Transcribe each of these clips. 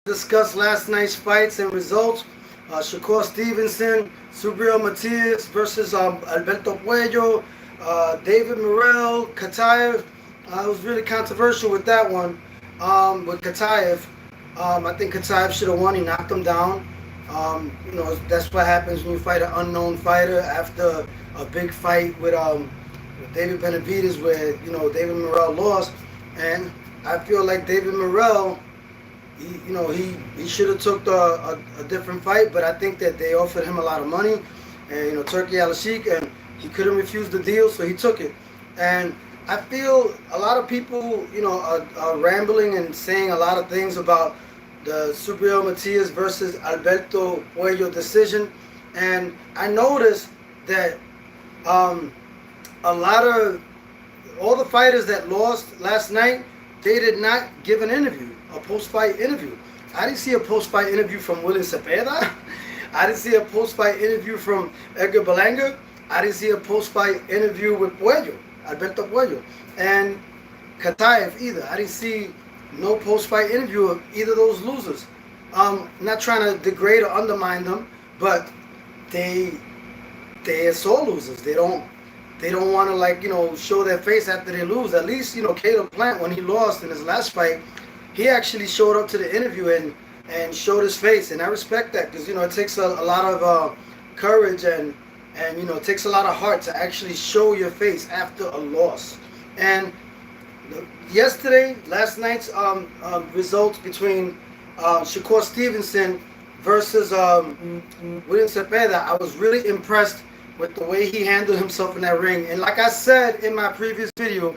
Discuss last night's fights and results. Shakur Stevenson, Subriel Matias versus Alberto Puello, David Morrell, Kataev. It was really controversial with that one. With Kataev, I think Kataev should have won. He knocked him down. That's what happens when you fight an unknown fighter after a big fight with David Benavidez, where David Morrell lost, and I feel like David Morrell. He should have took a different fight, but I think that they offered him a lot of money, and Turkey Al-Sheikh, and he couldn't refuse the deal, so he took it. And I feel a lot of people, are rambling and saying a lot of things about the Subriel Matias versus Alberto Puello decision, and I noticed that a lot of all the fighters that lost last night, they did not give an interview. A post-fight interview. I didn't see a post-fight interview from William Cepeda. I didn't see a post-fight interview from Edgar Berlanga. I didn't see a post-fight interview with Puello, Alberto Puello, and Kataev either. I didn't see no post-fight interview of either of those losers. Not trying to degrade or undermine them, but they are sore losers. They don't want to show their face after they lose. At least Caleb Plant, when he lost in his last fight, he actually showed up to the interview and showed his face, and I respect that because it takes a lot of courage and it takes a lot of heart to actually show your face after a loss. And last night's results between Shakur Stevenson versus William Cepeda, I was really impressed with the way he handled himself in that ring. And like I said in my previous video,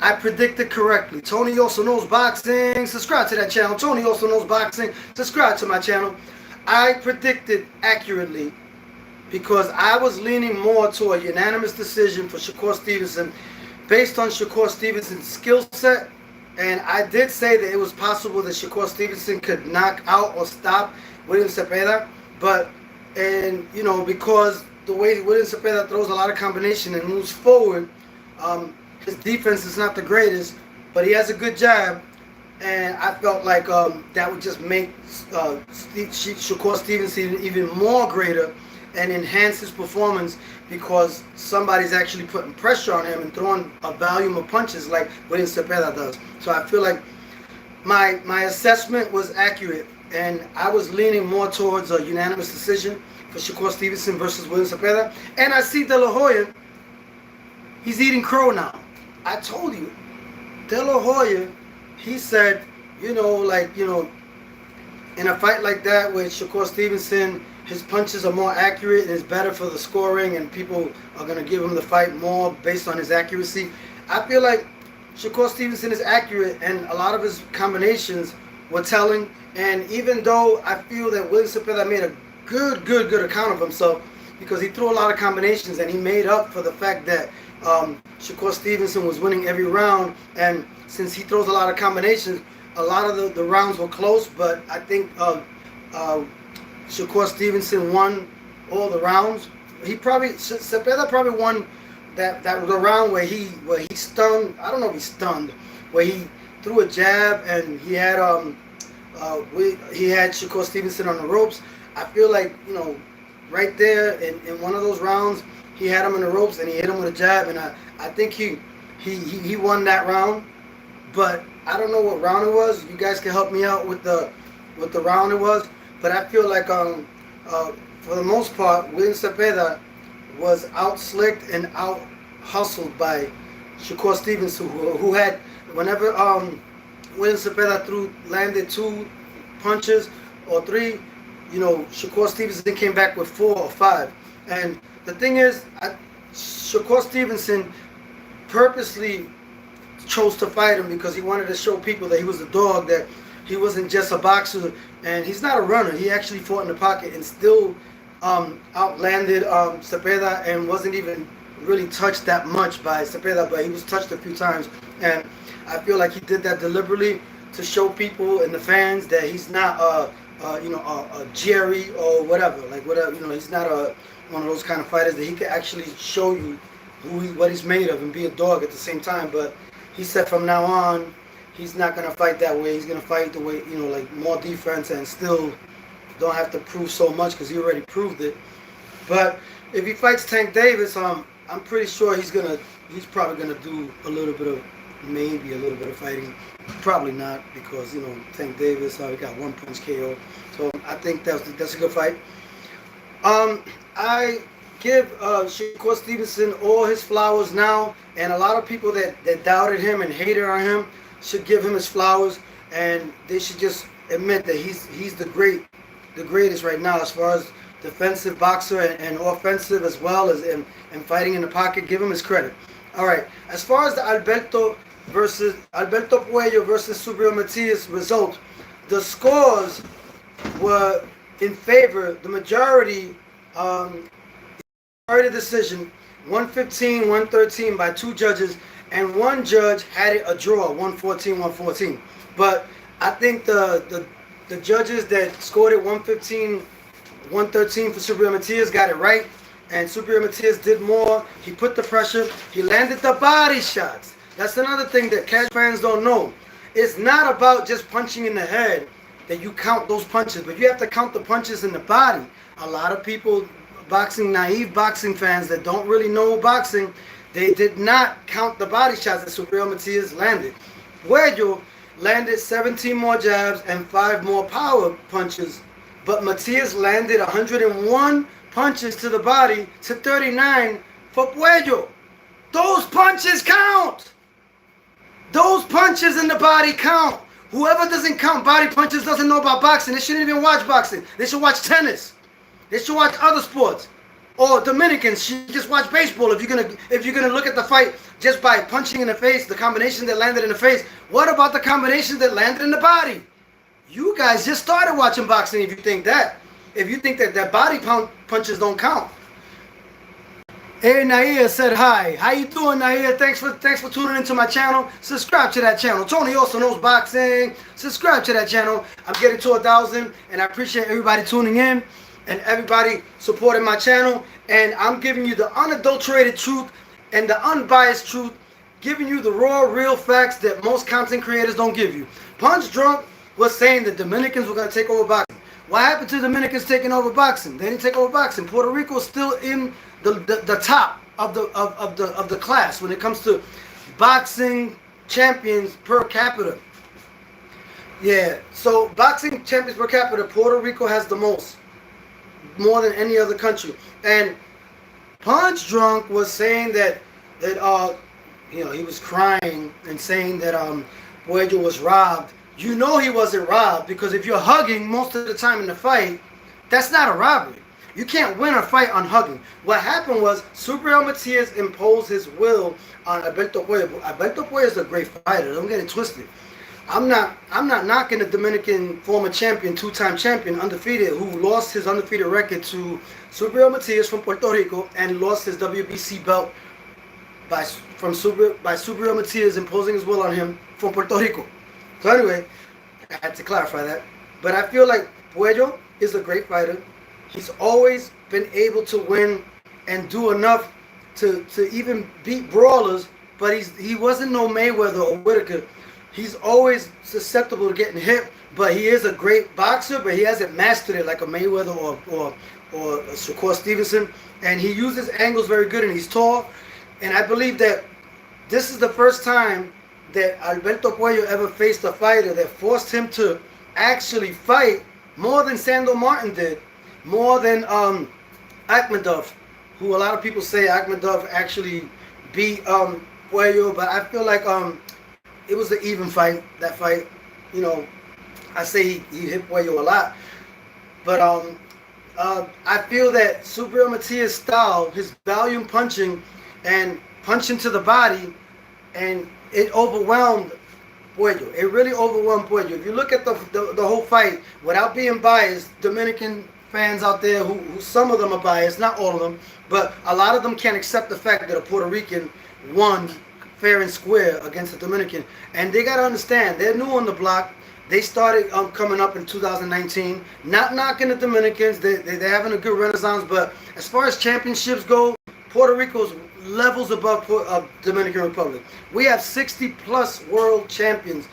I predicted correctly. Tony Also Knows Boxing. Subscribe to that channel. Tony Also Knows Boxing. Subscribe to my channel. I predicted accurately because I was leaning more to a unanimous decision for Shakur Stevenson based on Shakur Stevenson's skill set. And I did say that it was possible that Shakur Stevenson could knock out or stop William Cepeda. But, because the way William Cepeda throws a lot of combination and moves forward, his defense is not the greatest, but he has a good jab, and I felt like that would just make Shakur Stevenson even more greater and enhance his performance because somebody's actually putting pressure on him and throwing a volume of punches like William Cepeda does. So I feel like my assessment was accurate, and I was leaning more towards a unanimous decision for Shakur Stevenson versus William Cepeda. And I see De La Hoya, he's eating crow now. I told you, De La Hoya, he said, in a fight like that with Shakur Stevenson, his punches are more accurate and it's better for the scoring and people are going to give him the fight more based on his accuracy. I feel like Shakur Stevenson is accurate and a lot of his combinations were telling. And even though I feel that William Cepeda made a good account of himself because he threw a lot of combinations and he made up for the fact that Shakur Stevenson was winning every round, and since he throws a lot of combinations, a lot of the rounds were close, but I think Shakur Stevenson won all the rounds. Cepeda probably won that the round where he stunned, I don't know if he stunned, where he threw a jab and he had Shakur Stevenson on the ropes. I feel like, right there in one of those rounds, he had him in the ropes and he hit him with a jab, and I think he won that round. But I don't know what round it was. You guys can help me out with the round it was. But I feel like for the most part, William Cepeda was out slicked and out hustled by Shakur Stevenson, who had whenever William Cepeda landed 2 punches or 3, Shakur Stevenson came back with 4 or 5. And the thing is, Shakur Stevenson purposely chose to fight him because he wanted to show people that he was a dog, that he wasn't just a boxer, and he's not a runner. He actually fought in the pocket and still outlanded Cepeda and wasn't even really touched that much by Cepeda, but he was touched a few times. And I feel like he did that deliberately to show people and the fans that he's not a Jerry or whatever. He's not one of those kind of fighters that he can actually show you what he's made of and be a dog at the same time. But he said from now on, he's not gonna fight that way. He's gonna fight the way, you know, like more defense and still don't have to prove so much because he already proved it. But if he fights Tank Davis, I'm pretty sure he's probably gonna do maybe a little bit of fighting. Probably not because, you know, Tank Davis he got one punch KO. So I think that's a good fight. I give Shakur Stevenson all his flowers now, and a lot of people that doubted him and hated on him should give him his flowers, and they should just admit that he's the greatest right now as far as defensive boxer and offensive as well as and fighting in the pocket. Give him his credit. All right, as far as the Alberto Puello versus Subriel Matias result, the scores were in favor. The majority decision, 115-113 by two judges, and one judge had it a draw, 114-114. But I think the judges that scored it 115-113 for Subriel Matias got it right, and Subriel Matias did more. He put the pressure. He landed the body shots. That's another thing that casual fans don't know. It's not about just punching in the head that you count those punches, but you have to count the punches in the body. A lot of people, naive boxing fans that don't really know boxing, they did not count the body shots that Subriel Matias landed. Puello landed 17 more jabs and 5 more power punches, but Matias landed 101 punches to the body to 39 for Puello. Those punches count. Those punches in the body count. Whoever doesn't count body punches doesn't know about boxing. They shouldn't even watch boxing. They should watch tennis. They should watch other sports. Or Dominicans should just watch baseball. If you're gonna look at the fight just by punching in the face, the combination that landed in the face. What about the combination that landed in the body? You guys just started watching boxing if you think that. If you think that body punches don't count. Hey, Naia said hi. How you doing, Naia? Thanks for tuning into my channel. Subscribe to that channel. Tony also knows boxing. Subscribe to that channel. I'm getting to 1,000, and I appreciate everybody tuning in and everybody supporting my channel. And I'm giving you the unadulterated truth and the unbiased truth, giving you the raw, real facts that most content creators don't give you. Punch Drunk was saying the Dominicans were going to take over boxing. What happened to the Dominicans taking over boxing? They didn't take over boxing. Puerto Rico is still in the top of the class when it comes to boxing champions per capita. Yeah, so boxing champions per capita, Puerto Rico has the most, more than any other country. And Punch Drunk was saying that you know, he was crying and saying that Puello was robbed. You know he wasn't robbed, because if you're hugging most of the time in the fight, that's not a robbery. You can't win a fight on hugging. What happened was Subriel Matias imposed his will on Alberto Puello. Alberto Puello is a great fighter. Don't get it twisted. I'm not knocking the Dominican former champion, two-time champion, undefeated, who lost his undefeated record to Subriel Matias from Puerto Rico and lost his WBC belt by Subriel Matias imposing his will on him from Puerto Rico. So anyway, I had to clarify that. But I feel like Puello is a great fighter. He's always been able to win and do enough to even beat brawlers, but he wasn't no Mayweather or Whitaker. He's always susceptible to getting hit, but he is a great boxer, but he hasn't mastered it like a Mayweather or Shakur Stevenson. And he uses angles very good, and he's tall. And I believe that this is the first time that Alberto Puello ever faced a fighter that forced him to actually fight more than Sandor Martin did, more than Akhmedov, who a lot of people say Akhmedov actually beat Puello, but I feel like it was an even fight, that fight. You know, I say he hit Puello a lot, but I feel that Subriel Matias' style, his volume punching and punching to the body, and it overwhelmed Puello. It really overwhelmed Puello. If you look at the whole fight, without being biased, Dominican fans out there who some of them are biased, not all of them, but a lot of them can't accept the fact that a Puerto Rican won fair and square against a Dominican. And they got to understand, they're new on the block. They started coming up in 2019. Not knocking the Dominicans. They're having a good renaissance. But as far as championships go, Puerto Rico's levels above Dominican Republic. We have 60 plus world champions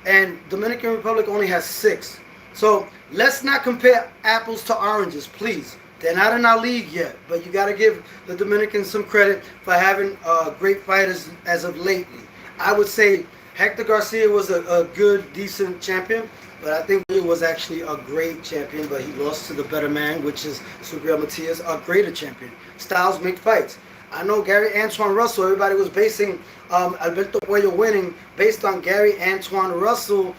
and Dominican Republic only has 6. So let's not compare apples to oranges, please. They're not in our league yet, but you got to give the Dominicans some credit for having great fighters as of lately. I would say Hector Garcia was a good, decent champion, but I think he was actually a great champion, but he lost to the better man, which is Subriel Matias, a greater champion. Styles make fights. I know Gary Antoine Russell, everybody was basing Alberto Puello winning based on Gary Antoine Russell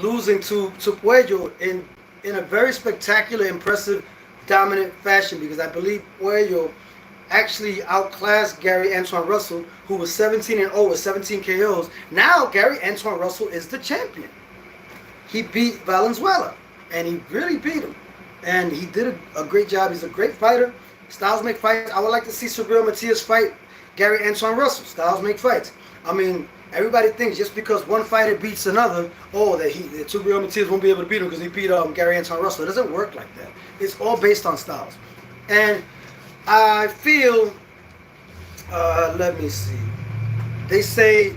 losing to Puello in a very spectacular, impressive, dominant fashion, because I believe Puello actually outclassed Gary Antoine Russell, who was 17-0 with 17 KOs. Now Gary Antoine Russell is the champion. He beat Valenzuela, and he really beat him. And he did a great job. He's a great fighter. Styles make fights. I would like to see Subriel Matias fight Gary Antoine Russell. Styles make fights. I mean, everybody thinks just because one fighter beats another, that Subriel Matias won't be able to beat him because he beat Gary Antoine Russell. It doesn't work like that. It's all based on styles. And I feel, let me see. They say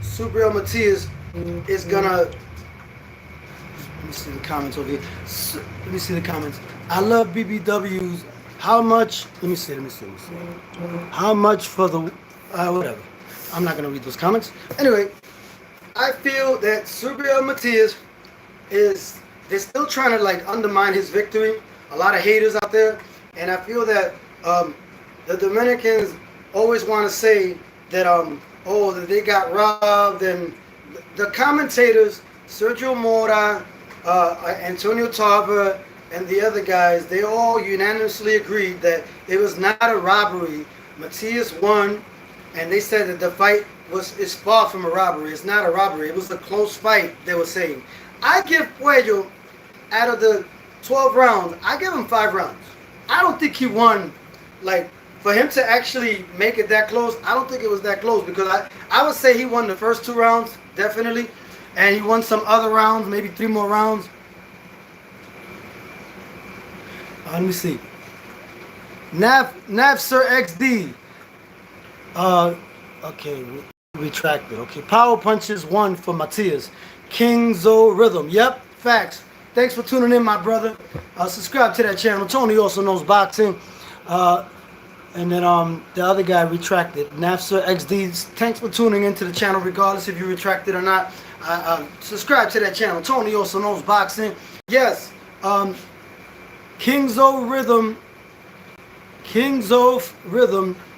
Subriel Matias is gonna. Let me see the comments over here. Let me see the comments. I love BBWs. How much? Let me see. How much for the whatever? I'm not gonna read those comments. Anyway, I feel that Subriel Matias they're still trying to undermine his victory. A lot of haters out there, and I feel that the Dominicans always want to say that that they got robbed, and the commentators, Sergio Mora, Antonio Tarver, and the other guys, they all unanimously agreed that it was not a robbery. Matias won, and they said that the fight is far from a robbery. It's not a robbery. It was a close fight, they were saying. I give Puello, out of the 12 rounds, I give him 5 rounds. I don't think he won. For him to actually make it that close, I don't think it was that close, because I would say he won the first 2 rounds, definitely, and he won some other rounds, maybe 3 more rounds. Let me see. Nav Sir XD. Okay, retracted. Okay, power punches 1 for Matias. King Zo Rhythm. Yep, facts. Thanks for tuning in, my brother. Subscribe to that channel. Tony also knows boxing. And then the other guy retracted. Nafsir XD. Thanks for tuning into the channel, regardless if you retracted or not. Subscribe to that channel. Tony also knows boxing. Yes. King Zo Rhythm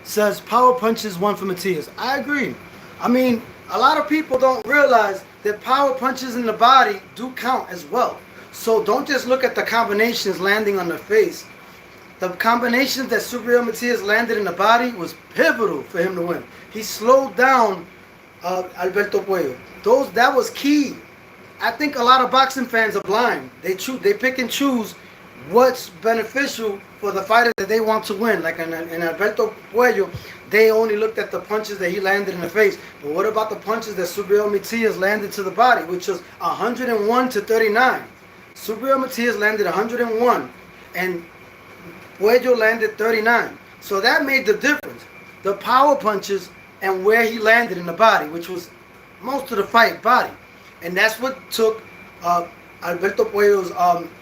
says power punches 1 for Matias. I agree. I mean, a lot of people don't realize that power punches in the body do count as well. So don't just look at the combinations landing on the face. The combinations that Subriel Matias landed in the body was pivotal for him to win. He slowed down Alberto Puello. That was key. I think a lot of boxing fans are blind. They pick and choose what's beneficial for the fighter that they want to win. Like in Alberto Puello, they only looked at the punches that he landed in the face. But what about the punches that Subriel Matias landed to the body, which was 101 to 39? Subriel Matias landed 101, and Puello landed 39. So that made the difference. The power punches and where he landed in the body, which was most of the fight body. And that's what took Alberto Puello's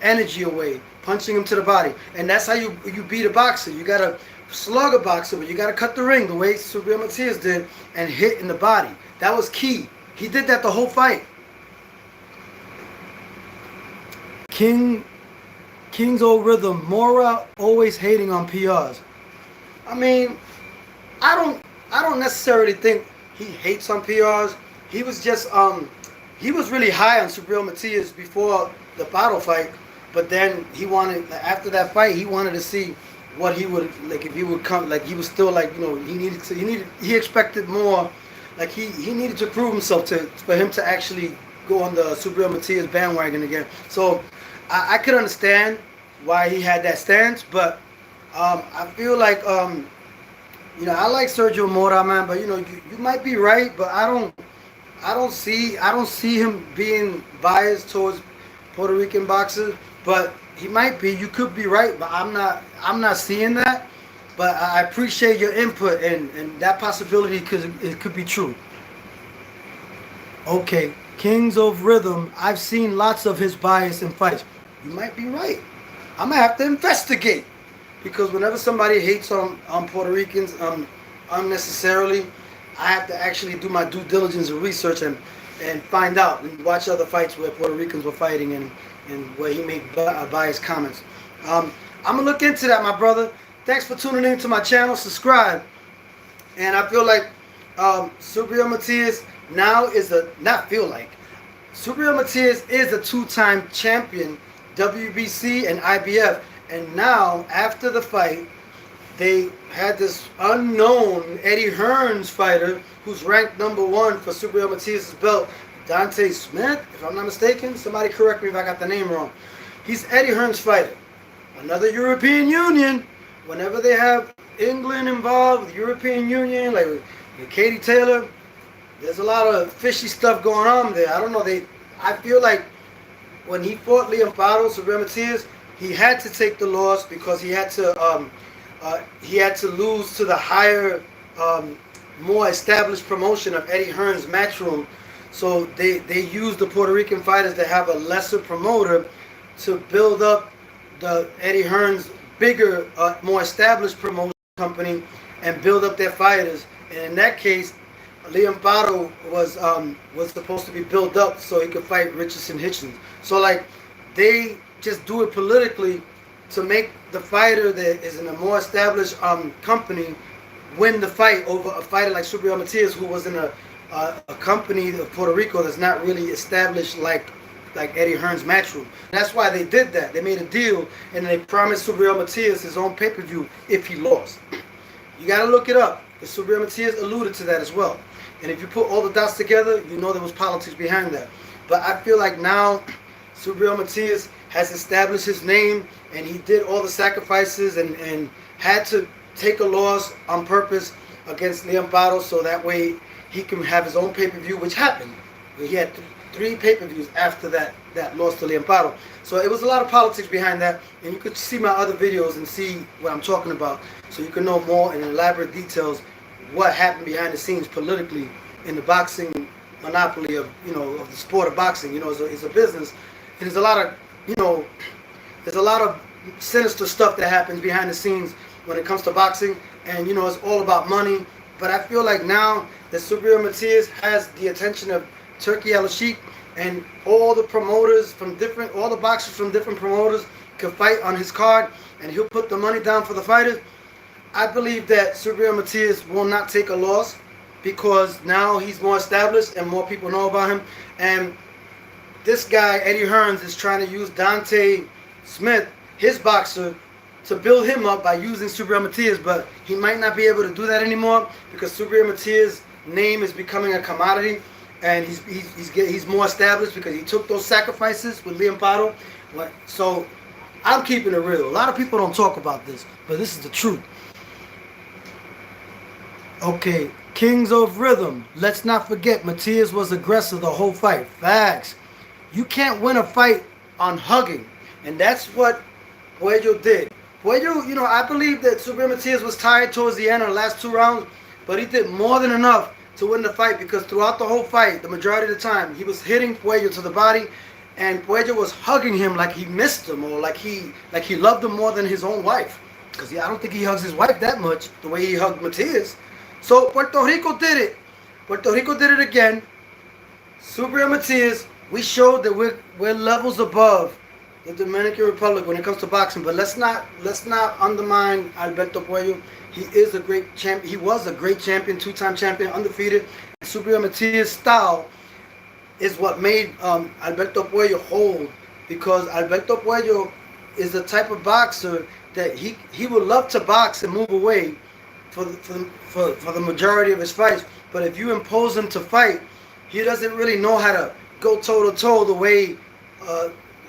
energy away, punching him to the body. And that's how you beat a boxer. You got to slug a boxer, but you got to cut the ring the way Subriel Matias did and hit in the body. That was key. He did that the whole fight. King's old rhythm. Mora always hating on PRs. I mean, I don't necessarily think he hates on PRs. He was just he was really high on Subriel Matias before the battle fight, but then he wanted, after that fight, he wanted to see what he would, like, if he would come, like, he was still like, you know, he expected more, like he needed to prove himself for him to actually go on the Subriel Matias bandwagon again. So I could understand why he had that stance, but I feel like you know, I like Sergio Mora, man, but you know, you might be right, but I don't see him being biased towards Puerto Rican boxers, but he might be. You could be right, but I'm not seeing that. But I appreciate your input, and that possibility, because it could be true. Okay, Kings of Rhythm, I've seen lots of his bias in fights. You might be right. I'm gonna have to investigate because whenever somebody hates on Puerto Ricans unnecessarily, I have to actually do my due diligence and research and find out and watch other fights where Puerto Ricans were fighting and where he made biased comments. I'm gonna look into that, my brother. Thanks for tuning in to my channel. Subscribe. And I feel like Subriel Matias now is Subriel Matias is a two-time champion, WBC and IBF. And now, after the fight, they had this unknown Eddie Hearns fighter who's ranked #1 for Subriel Matias' belt, Dante Smith, if I'm not mistaken. Somebody correct me if I got the name wrong. He's Eddie Hearns' fighter. Another European Union. Whenever they have England involved, the European Union, like with Katie Taylor, there's a lot of fishy stuff going on there. I don't know. I feel like when he fought Liam Fado, Subriel Matias, he had to take the loss because he had to lose to the higher, more established promotion of Eddie Hearns' Matchroom. So they used the Puerto Rican fighters that have a lesser promoter to build up the Eddie Hearns' bigger, more established promotion company and build up their fighters. And in that case, Liam Fado was supposed to be built up so he could fight Richardson Hitchens. So like they just do it politically to make the fighter that is in a more established company win the fight over a fighter like Subriel Matias, who was in a company of Puerto Rico that's not really established like Eddie Hearns' Matchroom. That's why they did that. They made a deal and they promised Subriel Matias his own pay-per-view if he lost. You got to look it up because Subriel Matias alluded to that as well. And if you put all the dots together, you know there was politics behind that. But I feel like now Subriel Matias has established his name and he did all the sacrifices and had to take a loss on purpose against Liam Fado so that way he can have his own pay-per-view, which happened. He had 3 pay-per-views after that loss to Liam Fado. So it was a lot of politics behind that, and you could see my other videos and see what I'm talking about, so you can know more in elaborate details what happened behind the scenes politically in the boxing monopoly of of the sport of boxing. It's a business, and there's a lot of sinister stuff that happens behind the scenes when it comes to boxing, and it's all about money. But I feel like now that Subriel Matias has the attention of Turki Al-Sheikh and all the boxers from different promoters can fight on his card, and he'll put the money down for the fighters. I believe that Subriel Matias will not take a loss because now he's more established and more people know about him. And this guy, Eddie Hearns, is trying to use Dante Smith, his boxer, to build him up by using Subriel Matias, but he might not be able to do that anymore because Subriel Matias' name is becoming a commodity, and he's more established because he took those sacrifices with Liam Fado. So I'm keeping it real. A lot of people don't talk about this, but this is the truth. Okay, Kings of Rhythm. Let's not forget Matias was aggressive the whole fight. Facts. You can't win a fight on hugging, and that's what Puello did. Puello, I believe that Subriel Matias was tired towards the end of the last 2 rounds, but he did more than enough to win the fight because throughout the whole fight, the majority of the time, he was hitting Puello to the body, and Puello was hugging him like he missed him or like he loved him more than his own wife. Because I don't think he hugs his wife that much the way he hugged Matias. So Puerto Rico did it. Puerto Rico did it again. Subriel Matias, we showed that we're levels above the Dominican Republic when it comes to boxing, but let's not undermine Alberto Puello. He is a great champion. He was a great champion, 2-time champion, undefeated. Subriel Matias' style is what made Alberto Puello hold, because Alberto Puello is the type of boxer that he would love to box and move away for the majority of his fights. But if you impose him to fight, he doesn't really know how to go toe to toe the way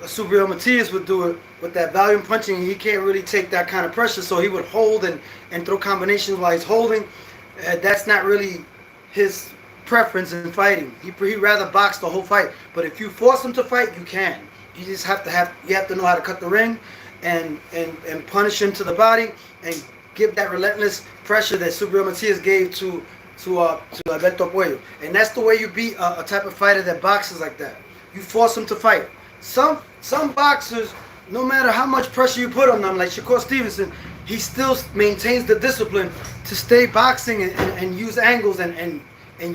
Subriel Matias would do it with that volume punching. He can't really take that kind of pressure, so he would hold and throw combinations while he's holding. That's not really his preference in fighting. He'd rather box the whole fight. But if you force him to fight, you can. You just have to know how to cut the ring and punish him to the body and give that relentless pressure that Subriel Matias gave to to Alberto Puello. And that's the way you beat a type of fighter that boxes like that. You force him to fight. Some boxers, no matter how much pressure you put on them, like Shakur Stevenson, he still maintains the discipline to stay boxing and use angles and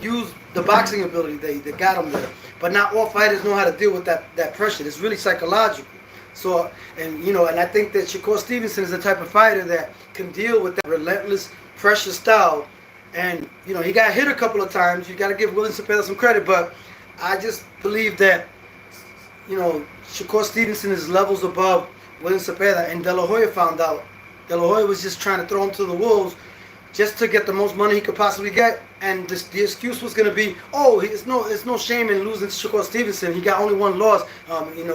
use the boxing ability that got him there. But not all fighters know how to deal with that pressure. It's really psychological. So, and I think that Shakur Stevenson is the type of fighter that can deal with that relentless pressure style. And, he got hit a couple of times. You got to give William Cepeda some credit. But I just believe that, Shakur Stevenson is levels above William Cepeda. And De La Hoya found out. De La Hoya was just trying to throw him to the wolves just to get the most money he could possibly get. And the excuse was going to be, it's no shame in losing to Shakur Stevenson. He got only one loss.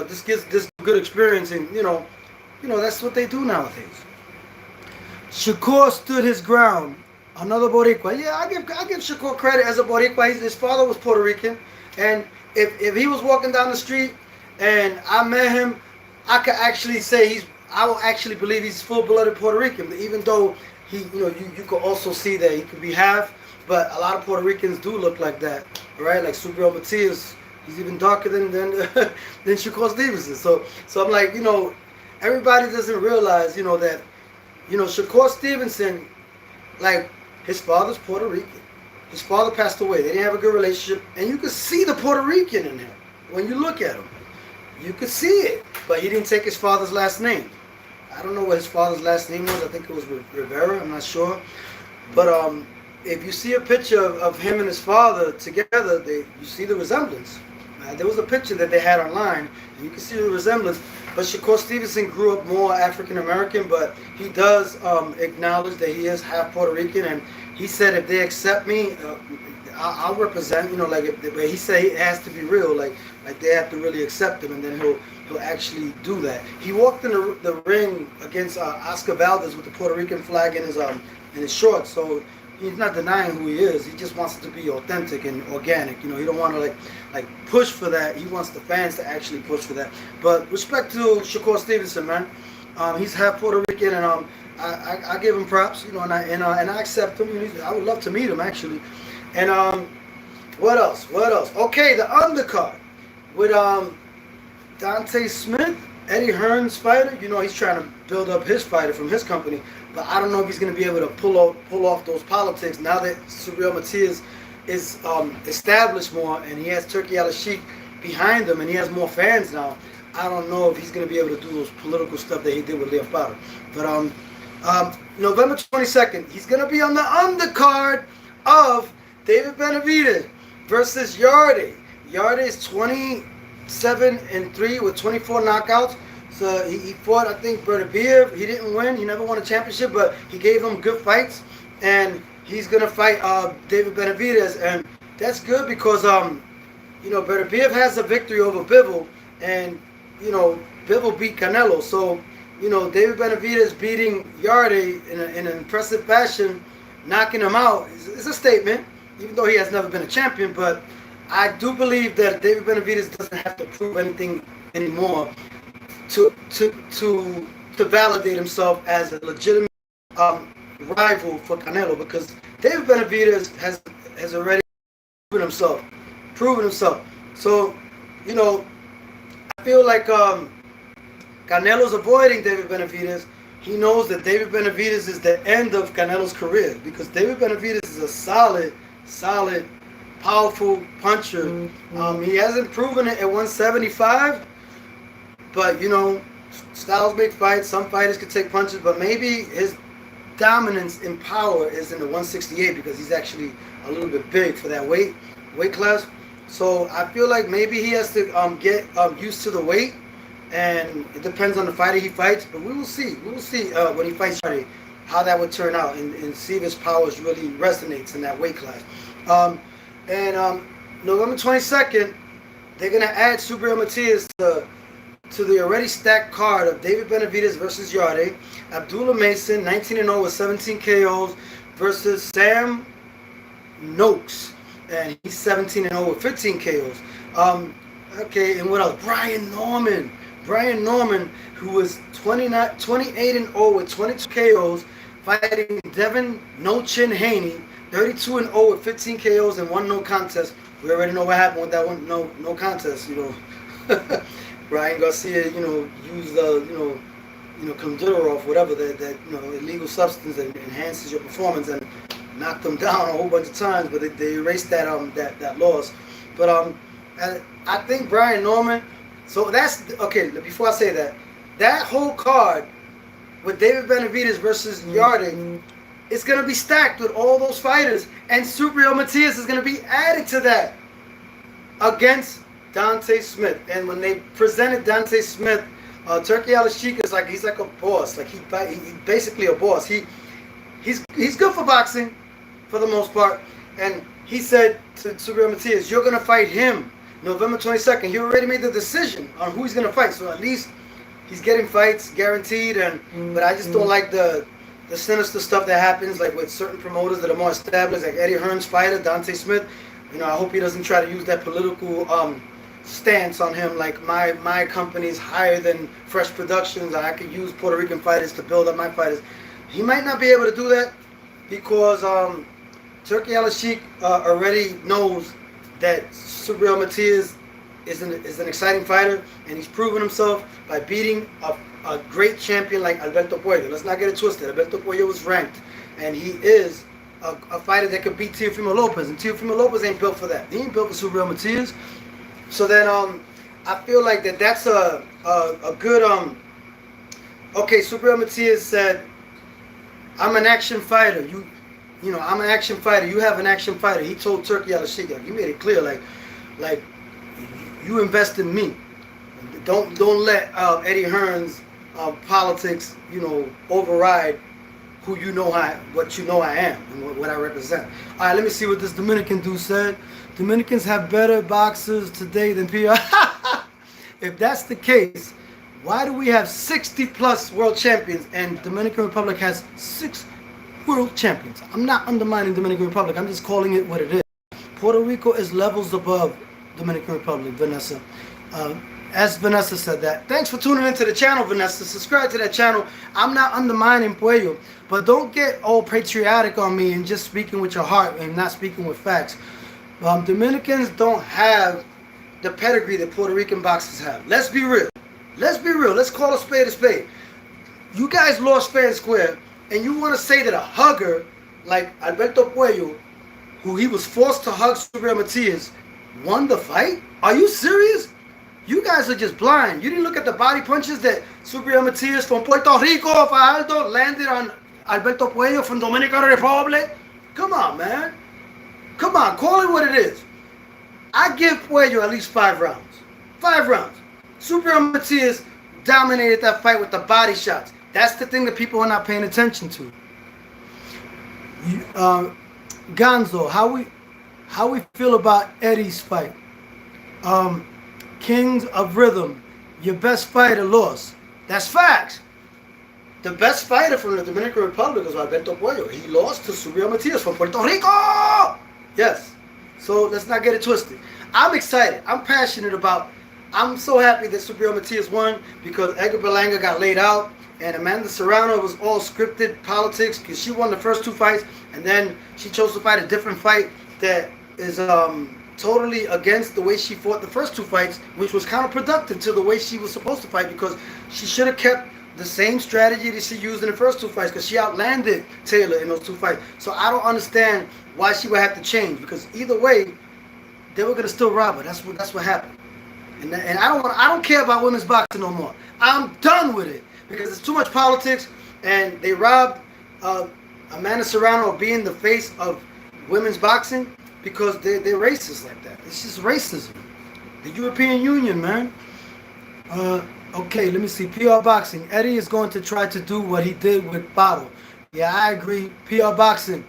This gives this good experience. And, that's what they do nowadays. Shakur stood his ground. Another Boricua. Yeah, I give Shakur credit as a Boricua. His father was Puerto Rican. And if he was walking down the street and I met him, I could actually say I will actually believe he's full-blooded Puerto Rican. But even though you could also see that he could be half, but a lot of Puerto Ricans do look like that, right? Like Subriel Matias, he's even darker than Shakur Stevenson. So I'm like, everybody doesn't realize, that, Shakur Stevenson, like, his father's Puerto Rican. His father passed away. They didn't have a good relationship, and you could see the Puerto Rican in him when you look at him. You could see it, but he didn't take his father's last name. I don't know what his father's last name was. I think it was Rivera. I'm not sure. But if you see a picture of him and his father together, you see the resemblance. There was a picture that they had online, and you can see the resemblance. But Shakur Stevenson grew up more African American, but he does acknowledge that he is half Puerto Rican, and he said if they accept me, I'll represent. But he said it has to be real, like they have to really accept him, and then he'll actually do that. He walked in the ring against Oscar Valdez with the Puerto Rican flag in his shorts, so he's not denying who he is. He just wants it to be authentic and organic. He don't want to like push for that. He wants the fans to actually push for that. But respect to Shakur Stevenson, man. He's half Puerto Rican, and I give him props. And I accept him. I would love to meet him actually. And what else? Okay, the undercard with Dante Smith, Eddie Hearn's fighter. He's trying to build up his fighter from his company. But I don't know if he's going to be able to pull off those politics now that Subriel Matias is established more and he has Turki Al-Sheikh behind him and he has more fans now. I don't know if he's going to be able to do those political stuff that he did with Leopardo. But November 22nd, he's going to be on the undercard of David Benavidez versus Yarde. Yarde is 27-3 with 24 knockouts. So he fought, I think, Beterbiev. He didn't win. He never won a championship, but he gave him good fights. And he's going to fight David Benavidez. And that's good because, Beterbiev has a victory over Bivol. And, Bivol beat Canelo. So, David Benavidez beating Yarde in an impressive fashion, knocking him out, is a statement, even though he has never been a champion. But I do believe that David Benavidez doesn't have to prove anything anymore to validate himself as a legitimate rival for Canelo, because David Benavidez has already proven himself. So, I feel like Canelo's avoiding David Benavidez. He knows that David Benavidez is the end of Canelo's career, because David Benavidez is a solid, powerful puncher. Mm-hmm. He hasn't proven it at 175. But, styles make fights. Some fighters can take punches, but maybe his dominance in power is in the 168 because he's actually a little bit big for that weight class. So I feel like maybe he has to get used to the weight, and it depends on the fighter he fights. But we will see. When he fights Friday how that would turn out and see if his powers really resonates in that weight class. November 22nd, they're going to add Subriel Matias to the already stacked card of David Benavidez versus Yarde, Abdullah Mason, 19-0 with 17 KOs, versus Sam Noakes, and he's 17-0 with 15 KOs. Okay, and what else? Brian Norman, who was 28-0 with 22 KOs, fighting Devin No Chin Haney, 32-0 with 15 KOs and one no contest. We already know what happened with that one no contest. Ryan Garcia, used clenbuterol, whatever that illegal substance that enhances your performance, and knocked them down a whole bunch of times. But they erased that loss. But I think Brian Norman. So that's okay. Before I say that whole card with David Benavidez versus Yarde, it's going to be stacked with all those fighters. And Subriel Matias is going to be added to that against Dante Smith. And when they presented Dante Smith, Turki Al-Sheikh is he's like a boss. Like he's basically a boss. He's good for boxing for the most part. And he said to Subriel Matias, you're going to fight him November 22nd. He already made the decision on who he's going to fight. So at least he's getting fights guaranteed. But I just don't like the sinister stuff that happens, like with certain promoters that are more established, like Eddie Hearn's fighter, Dante Smith. I hope he doesn't try to use that political stance on him, like my company's higher than Fresh Productions. I could use Puerto Rican fighters to build up my fighters. He might not be able to do that because Turki Al-Sheikh already knows that Subriel Matias is an exciting fighter, and he's proven himself by beating a great champion like Alberto Puello. Let's not get it twisted. Alberto Puello was ranked, and he is a fighter that could beat Teofimo Lopez, and Teofimo Lopez ain't built for that. He ain't built for Subriel Matias. So then I feel like that's a good okay, Subriel Matias said, I'm an action fighter. I'm an action fighter. You have an action fighter. He told Turki Al-Sheikh, he made it clear, like you invest in me. Don't let Eddie Hearn's politics, override what you know I am and what I represent. All right, let me see what this Dominican dude said. Dominicans have better boxers today than PR. If that's the case, why do we have 60 plus world champions and Dominican Republic has 6 world champions? I'm not undermining Dominican Republic. I'm just calling it what it is. Puerto Rico is levels above Dominican Republic, Vanessa. As Vanessa said that. Thanks for tuning into the channel, Vanessa. Subscribe to that channel. I'm not undermining Puello, but don't get all patriotic on me and just speaking with your heart and not speaking with facts. Dominicans don't have the pedigree that Puerto Rican boxers have. Let's be real. Let's be real. Let's call a spade a spade. You guys lost fair and square, and you want to say that a hugger like Alberto Puello, who he was forced to hug Subriel Matias, won the fight? Are you serious? You guys are just blind. You didn't look at the body punches that Subriel Matias from Puerto Rico, Fajardo, landed on Alberto Puello from Dominican Republic? Come on, man. Come on, call it what it is. I give Puello at least 5 rounds. 5 rounds. Subriel Matias dominated that fight with the body shots. That's the thing that people are not paying attention to. Gonzo, how we feel about Eddie's fight? Kings of Rhythm, your best fighter lost. That's facts. The best fighter from the Dominican Republic is Alberto Puello. He lost to Subriel Matias from Puerto Rico. Yes. So let's not get it twisted. I'm excited. I'm passionate about. I'm so happy that Subriel Matias won because Edgar Berlanga got laid out, and Amanda Serrano was all scripted politics because she won the first 2 fights, and then she chose to fight a different fight that is totally against the way she fought the first 2 fights, which was counterproductive to the way she was supposed to fight because she should have kept the same strategy that she used in the first 2 fights because she outlanded Taylor in those 2 fights. So I don't understand why she would have to change because either way, they were gonna still rob her. That's what happened. And I don't care about women's boxing no more. I'm done with it because it's too much politics, and they robbed Amanda Serrano of being the face of women's boxing because they're racist like that. It's just racism. The European Union, man. Okay, let me see. PR Boxing. Eddie is going to try to do what he did with Bottle. Yeah, I agree. PR Boxing.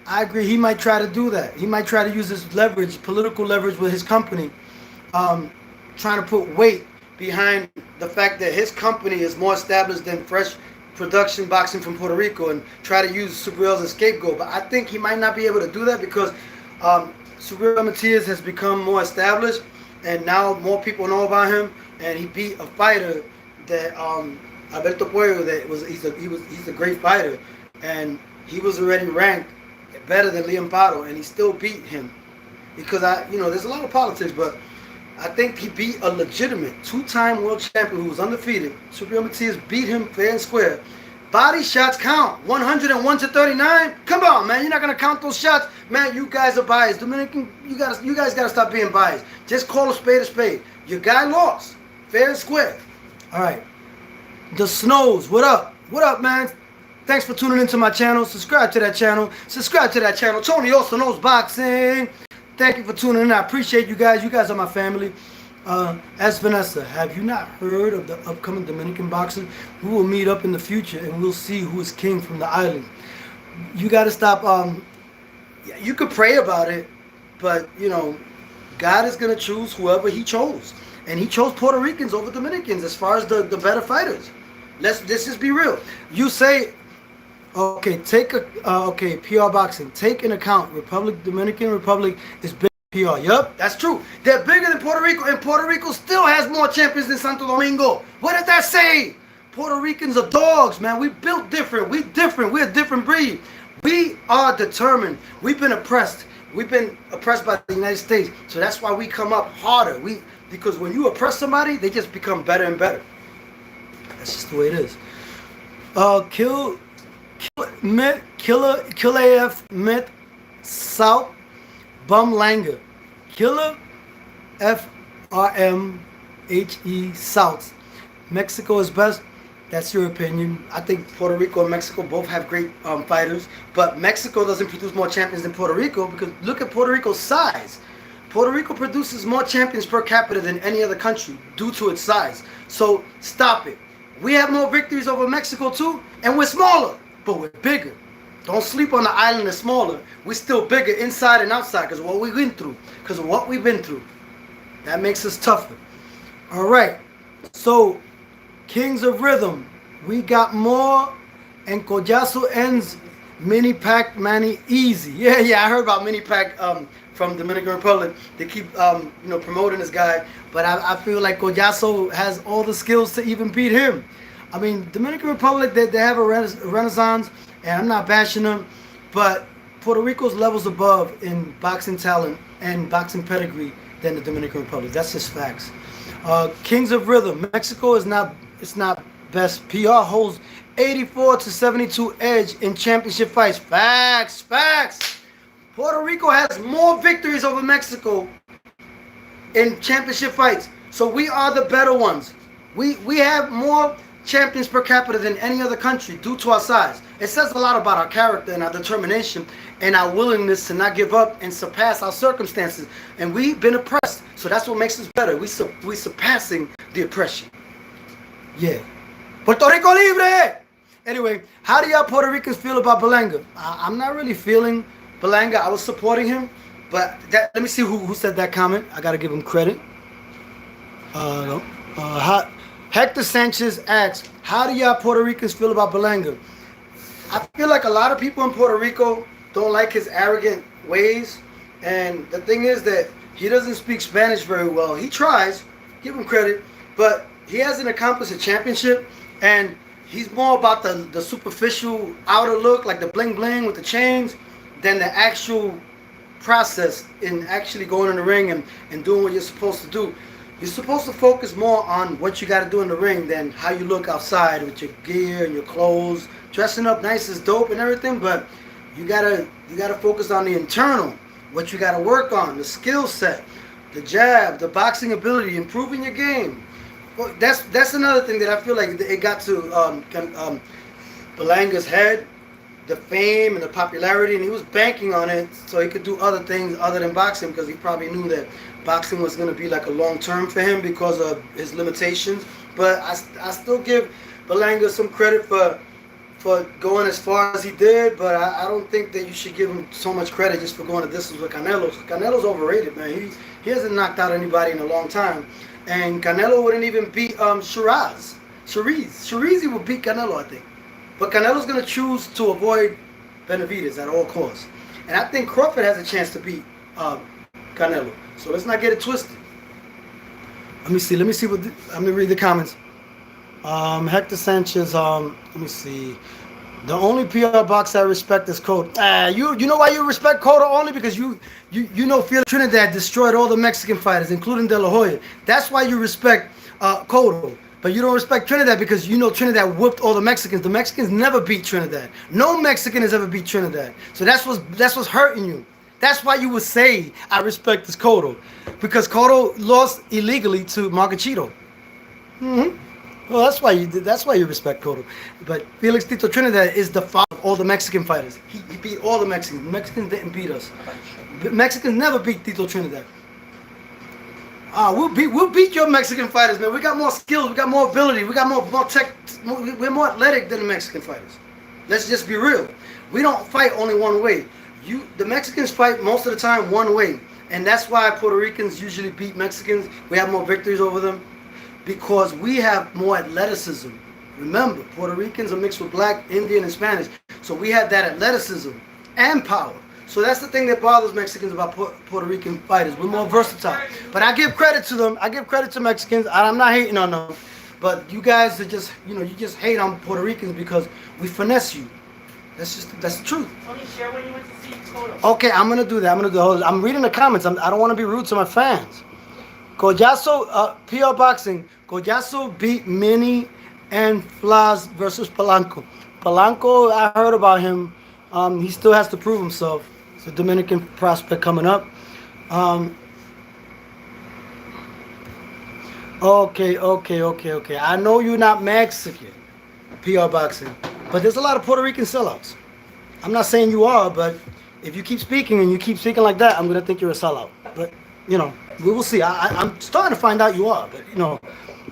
I agree. He might try to do that. He might try to use his leverage, political leverage with his company, trying to put weight behind the fact that his company is more established than Fresh Production Boxing from Puerto Rico and try to use Subriel as a scapegoat. But I think he might not be able to do that because Subriel Matias has become more established and now more people know about him, and he beat a fighter that Alberto Puello he's a great fighter, and he was already ranked better than Liam Botto, and he still beat him. Because there's a lot of politics, but I think he beat a legitimate two-time world champion who was undefeated. Subriel Matias beat him fair and square. Body shots count. 101 to 39. Come on, man. You're not gonna count those shots, man. You guys are biased. Dominican, you guys gotta stop being biased. Just call a spade a spade. Your guy lost, fair and square. All right. The Snows, what up? What up, man? Thanks for tuning into my channel. Subscribe to that channel. Subscribe to that channel. Tony also knows boxing. Thank you for tuning in. I appreciate you guys. You guys are my family. As Vanessa, have you not heard of the upcoming Dominican boxing? We will meet up in the future and we'll see who is king from the island. You got to stop. You could pray about it, but God is going to choose whoever he chose. And he chose Puerto Ricans over Dominicans as far as the better fighters. Let's just be real. You say, okay, PR boxing. Take into account Dominican Republic is big PR. Yup, that's true. They're bigger than Puerto Rico, and Puerto Rico still has more champions than Santo Domingo. What does that say? Puerto Ricans are dogs, man. We built different. We different. We're a different breed. We are determined. We've been oppressed. We've been oppressed by the United States. So that's why we come up harder. Because when you oppress somebody, they just become better and better. That's just the way it is. Killer AF Met South Bum Langer. Killer FRMHE South. Mexico is best. That's your opinion. I think Puerto Rico and Mexico both have great fighters, but Mexico doesn't produce more champions than Puerto Rico because look at Puerto Rico's size. Puerto Rico produces more champions per capita than any other country due to its size. So stop it. We have more victories over Mexico too, and we're smaller, but we're bigger. Don't sleep on the island that's smaller. We're still bigger inside and outside because of what we went through. Because of what we've been through. That makes us tougher. All right. So, Kings of Rhythm. We got more. And Collazo ends Mini Pack Manny Easy. Yeah, I heard about Mini Pack from Dominican Republic. They keep promoting this guy. But I feel like Collazo has all the skills to even beat him. I mean, Dominican Republic, they have a renaissance. And I'm not bashing them, but Puerto Rico's levels above in boxing talent and boxing pedigree than the Dominican Republic. That's just facts. Kings of Rhythm. Mexico is not best. PR holds 84 to 72 edge in championship fights. Facts. Puerto Rico has more victories over Mexico in championship fights. So we are the better ones. We have more champions per capita than any other country due to our size. It says a lot about our character and our determination and our willingness to not give up and surpass our circumstances. And we've been oppressed, so that's what makes us better. We surpassing the oppression. Yeah. Puerto Rico libre! Anyway, how do y'all Puerto Ricans feel about Berlanga? I'm not really feeling Berlanga. I was supporting him, but let me see who said that comment. I gotta give him credit. Hector Sanchez asks, how do y'all Puerto Ricans feel about Berlanga? I feel like a lot of people in Puerto Rico don't like his arrogant ways. And the thing is that he doesn't speak Spanish very well. He tries, give him credit, but he hasn't accomplished a championship. And he's more about the superficial outer look, like the bling bling with the chains, than the actual process in actually going in the ring and doing what you're supposed to do. You're supposed to focus more on what you got to do in the ring than how you look outside with your gear and your clothes. Dressing up nice is dope and everything, but you gotta focus on the internal, what you gotta work on, the skill set, the jab, the boxing ability, improving your game. Well, that's another thing that I feel like it got to Berlanga's head, the fame and the popularity, and he was banking on it so he could do other things other than boxing because he probably knew that boxing was going to be like a long term for him because of his limitations. But I still give Berlanga some credit for going as far as he did, but I don't think that you should give him so much credit just for going the distance with Canelo. Canelo's overrated, man. He hasn't knocked out anybody in a long time. And Canelo wouldn't even beat Shariz. He would beat Canelo, I think. But Canelo's going to choose to avoid Benavidez at all costs. And I think Crawford has a chance to beat Canelo. So let's not get it twisted. Let me see I'm going to read the comments. Hector Sanchez, let me see. The only PR boxer I respect is Cotto. You know why you respect Cotto? Only because you know Felix Trinidad destroyed all the Mexican fighters, including De La Hoya. That's why you respect Cotto. But you don't respect Trinidad because you know Trinidad whooped all the Mexicans. The Mexicans never beat Trinidad. No Mexican has ever beat Trinidad. So that's what's hurting you. That's why you would say I respect this Cotto, because Cotto lost illegally to Margachito. Well, that's why you respect Cotto. But Felix Tito Trinidad is the father of all the Mexican fighters. He beat all the Mexicans. The Mexicans didn't beat us. The Mexicans never beat Tito Trinidad. We'll beat your Mexican fighters, man. We got more skills, we got more ability, we got more tech. We're more athletic than the Mexican fighters. Let's just be real. We don't fight only one way. The Mexicans fight most of the time one way, and that's why Puerto Ricans usually beat Mexicans. We have more victories over them because we have more athleticism. Remember, Puerto Ricans are mixed with Black, Indian, and Spanish, so we have that athleticism and power. So that's the thing that bothers Mexicans about Puerto Rican fighters. We're more versatile. But I give credit to them. I give credit to Mexicans. I'm not hating on them. But you guys are just, you just hate on Puerto Ricans because we finesse you. That's the truth. Tony, share when you went to see Cotto. Okay, I'm gonna do that. I'm reading the comments. I don't want to be rude to my fans. Collazo, PR Boxing. Collazo beat Mini and Flas versus Polanco. Polanco, I heard about him. He still has to prove himself. It's a Dominican prospect coming up. Okay. I know you're not Mexican, PR Boxing, but there's a lot of Puerto Rican sellouts. I'm not saying you are, but if you keep speaking and you keep speaking like that, I'm gonna think you're a sellout. But we will see. I'm starting to find out you are, but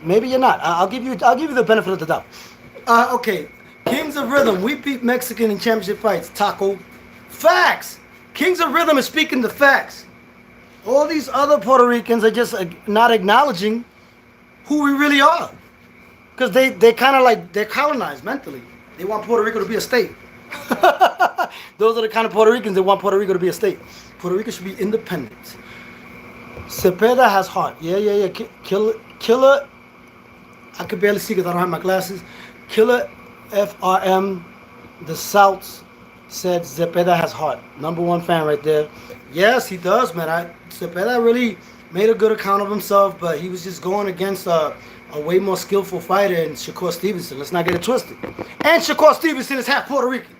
maybe you're not. I'll give you the benefit of the doubt. Okay. Kings of Rhythm, we beat Mexican in championship fights. Taco. Facts. Kings of Rhythm is speaking the facts. All these other Puerto Ricans are just not acknowledging who we really are. Because they kind of like, they're colonized mentally. They want Puerto Rico to be a state. Those are the kind of Puerto Ricans that want Puerto Rico to be a state. Puerto Rico should be independent. Cepeda has heart. Yeah. Killer. I could barely see because I don't have my glasses. Killer FRM, the Souths said Cepeda has heart. Number one fan right there. Yes, he does, man. Cepeda really made a good account of himself, but he was just going against a way more skillful fighter in Shakur Stevenson. Let's not get it twisted. And Shakur Stevenson is half Puerto Rican.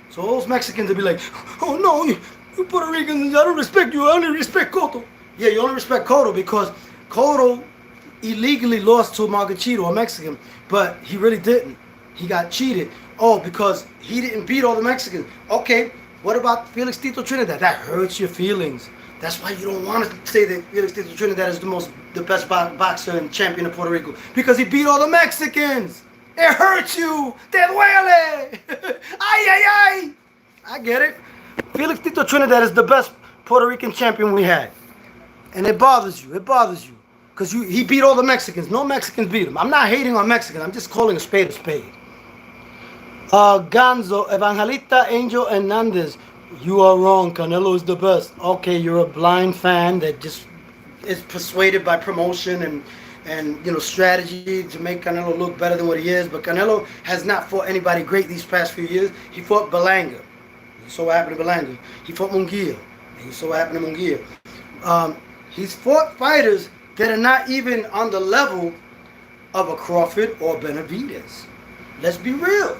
So those Mexicans will be like, oh no, you Puerto Ricans, I don't respect you. I only respect Cotto. Yeah, you only respect Cotto because Cotto illegally lost to Margachito, a Mexican, but he really didn't. He got cheated. Oh, because he didn't beat all the Mexicans. Okay, what about Felix Tito Trinidad? That hurts your feelings. That's why you don't want to say that Felix Tito Trinidad is the best boxer and champion of Puerto Rico. Because he beat all the Mexicans. It hurts you. Te duele. Ay. I get it. Felix Tito Trinidad is the best Puerto Rican champion we had. And it bothers you. Because he beat all the Mexicans. No Mexicans beat him. I'm not hating on Mexicans. I'm just calling a spade a spade. Ganzo, Evangelista Angel Hernandez. You are wrong. Canelo is the best. Okay, you're a blind fan that just is persuaded by promotion and strategy to make Canelo look better than what he is. But Canelo has not fought anybody great these past few years. He fought Berlanga. He saw what happened to Berlanga. He fought Munguia. He saw what happened to Munguia. He's fought fighters that are not even on the level of a Crawford or Benavidez. Let's be real.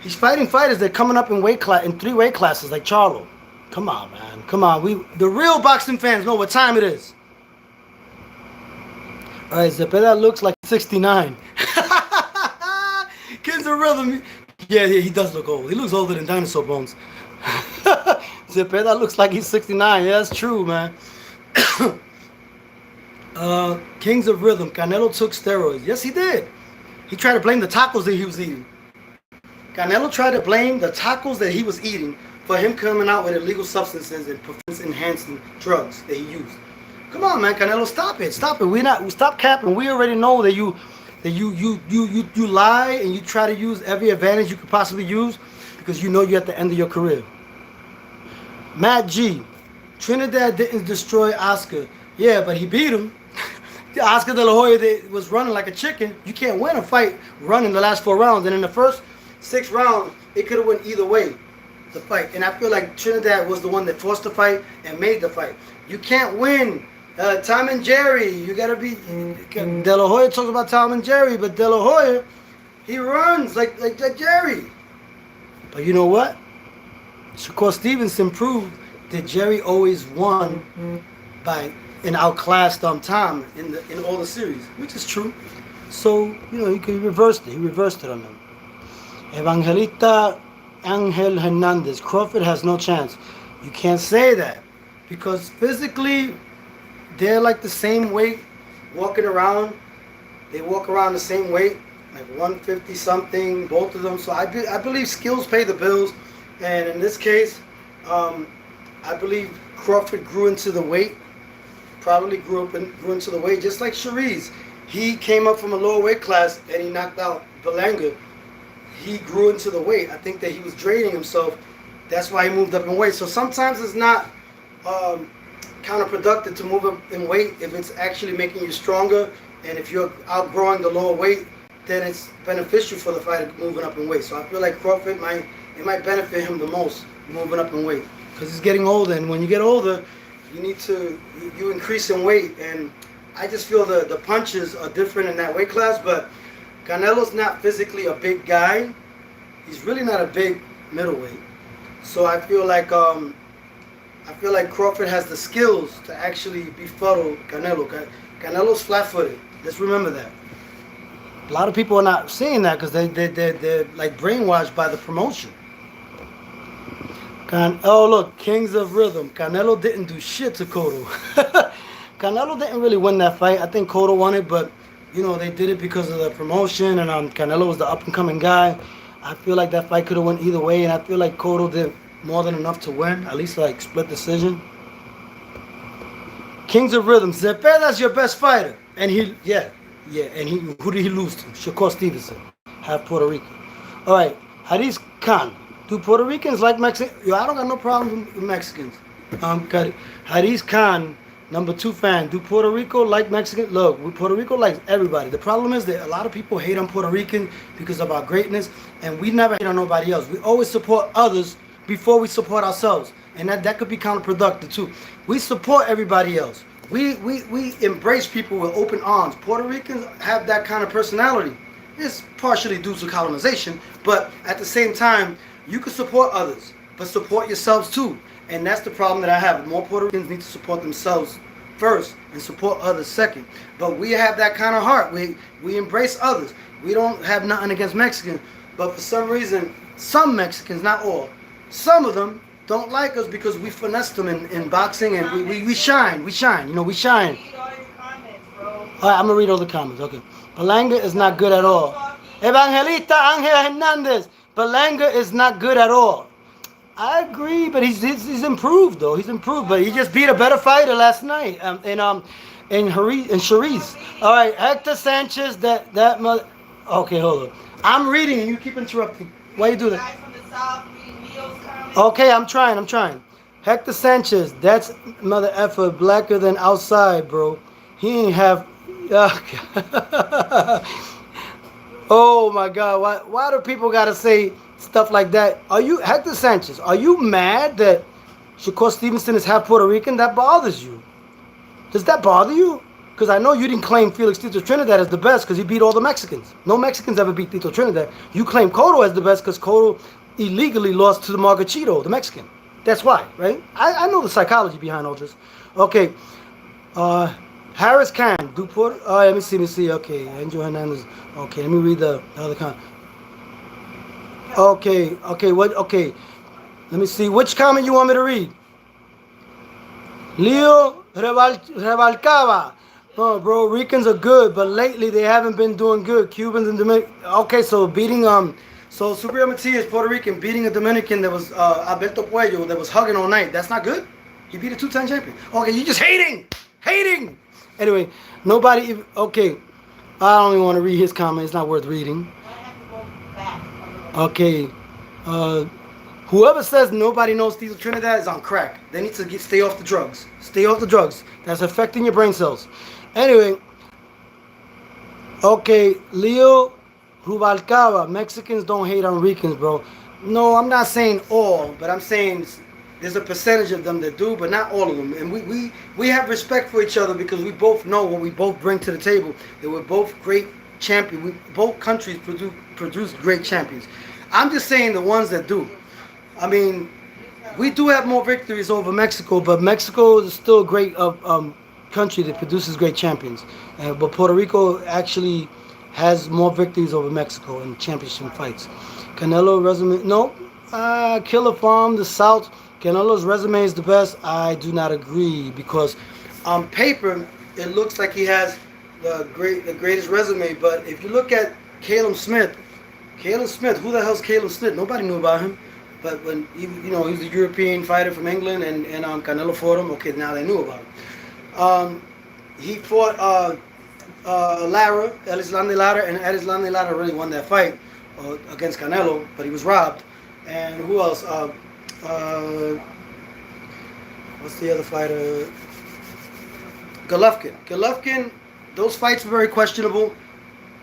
He's fighting fighters that are coming up in in 3 weight classes like Charlo. Come on, man. Come on. The real boxing fans know what time it is. All right, Cepeda looks like 69. Kings of Rhythm. Yeah, he does look old. He looks older than Dinosaur Bones. Cepeda looks like he's 69. Yeah, that's true, man. Kings of Rhythm. Canelo took steroids. Yes, he did. He tried to blame the tacos that he was eating. Canelo tried to blame the tacos that he was eating for him coming out with illegal substances and performance-enhancing drugs that he used. Come on, man, Canelo, stop it. Stop capping. We already know that you lie and you try to use every advantage you could possibly use because you know you're at the end of your career. Matt G. Trinidad didn't destroy Oscar. Yeah, but he beat him. Oscar De La Hoya was running like a chicken. You can't win a fight running the last 4 rounds. And in the first 6th round, it could have went either way, the fight. And I feel like Trinidad was the one that forced the fight and made the fight. You can't win. Tom and Jerry, you gotta be. De La Hoya talks about Tom and Jerry, but De La Hoya, he runs like Jerry. But you know what? Shakur Stevenson proved that Jerry always won by an outclassed Tom in all the series, which is true. So he reversed it. He reversed it on them. Evangelista Angel Hernandez. Crawford has no chance. You can't say that because physically they're like the same weight walking around. They walk around the same weight, like 150 something, both of them. So I believe skills pay the bills. And in this case, I believe Crawford grew into the weight. Probably grew into the weight, just like Sharice. He came up from a lower weight class and he knocked out Berlanga. He grew into the weight. I think that he was draining himself. That's why he moved up in weight. So sometimes it's not counterproductive to move up in weight if it's actually making you stronger. And if you're outgrowing the lower weight, then it's beneficial for the fighter moving up in weight. So I feel like Crawford might benefit him the most moving up in weight because he's getting older. And when you get older, you increase in weight. And I just feel the punches are different in that weight class. But Canelo's not physically a big guy. He's really not a big middleweight. So I feel like Crawford has the skills to actually befuddle Canelo. Canelo's flat-footed. Let's remember that. A lot of people are not seeing that because they're like brainwashed by the promotion. Oh look, Kings of Rhythm. Canelo didn't do shit to Cotto. Canelo didn't really win that fight. I think Cotto won it, but they did it because of the promotion, and Canelo was the up-and-coming guy. I feel like that fight could have went either way, and I feel like Cotto did more than enough to win, at least like split decision. Kings of Rhythm. Zepeda's your best fighter, and and who did he lose to? Shakur Stevenson, half Puerto Rican. All right, Haris Khan. Do Puerto Ricans like Mexicans? I don't got no problem with Mexicans. Haris Khan, number 2 fan. Do Puerto Rico like Mexican? Look, Puerto Rico likes everybody. The problem is that a lot of people hate on Puerto Rican because of our greatness, and we never hate on nobody else. We always support others before we support ourselves, and that could be counterproductive too. We support everybody else. We embrace people with open arms. Puerto Ricans have that kind of personality. It's partially due to colonization, but at the same time, you can support others, but support yourselves too. And that's the problem that I have. More Puerto Ricans need to support themselves first and support others second. But we have that kind of heart. We embrace others. We don't have nothing against Mexicans, but for some reason, some Mexicans, not all, some of them don't like us because we finesse them in boxing, and we shine. We shine. We shine. All right, I'm going to read all the comments. Okay. Berlanga is not good at all. Evangelista Angel Hernandez. Berlanga is not good at all. I agree, but he's improved though. He's improved, but he just beat a better fighter last night. In Sharice. All right, Hector Sanchez. That mother. Okay, hold on. I'm reading and you keep interrupting. Why you do that? Okay, I'm trying. Hector Sanchez. That's mother effer blacker than outside, bro. He ain't have. Oh my God! Why do people gotta say stuff like that? Are you Hector Sanchez? Are you mad that Shakur Stevenson is half Puerto Rican? That bothers you? Does that bother you? Because I know you didn't claim Felix Tito Trinidad as the best because he beat all the Mexicans. No Mexicans ever beat Tito Trinidad. You claim Cotto as the best because Cotto illegally lost to the Margachito, the Mexican. That's why, right? I know the psychology behind all this. Okay. Harris Khan, do Puerto. Let me see. Okay, Angel Hernandez. Okay, let me read the other comment. Okay. Let me see. Which comment you want me to read? Leo Revalcaba. Oh, bro, Ricans are good, but lately they haven't been doing good. Cubans and Dominican. Okay, so beating so Subriel Matias, Puerto Rican, beating a Dominican that was Alberto Puello that was hugging all night. That's not good. He beat a 2-time champion. Okay, you just hating. Anyway, nobody. Okay, I don't even want to read his comment. It's not worth reading. Okay, whoever says nobody knows Tito Trinidad is on crack. They need to stay off the drugs. Stay off the drugs. That's affecting your brain cells. Anyway, okay, Leo Rubalcaba, Mexicans don't hate on Ricans, bro. No, I'm not saying all, but I'm saying there's a percentage of them that do, but not all of them. And we have respect for each other because we both know what we both bring to the table. That we're both great champions. Both countries produce great champions. I'm just saying the ones that do. I mean, we do have more victories over Mexico, but Mexico is still a great country that produces great champions. But Puerto Rico actually has more victories over Mexico in championship fights. Canelo resume, no. Killer Farm, the South. Canelo's resume is the best. I do not agree because on paper it looks like he has the greatest resume. But if you look at Caleb Smith, who the hell's Caleb Smith? Nobody knew about him. But when he's a European fighter from England, and Canelo fought him. Okay, now they knew about him. He fought Lara, Elislandy Lara, and Elislandy Lara really won that fight against Canelo, but he was robbed. And who else? What's the other fighter? Golovkin. Golovkin. Those fights were very questionable.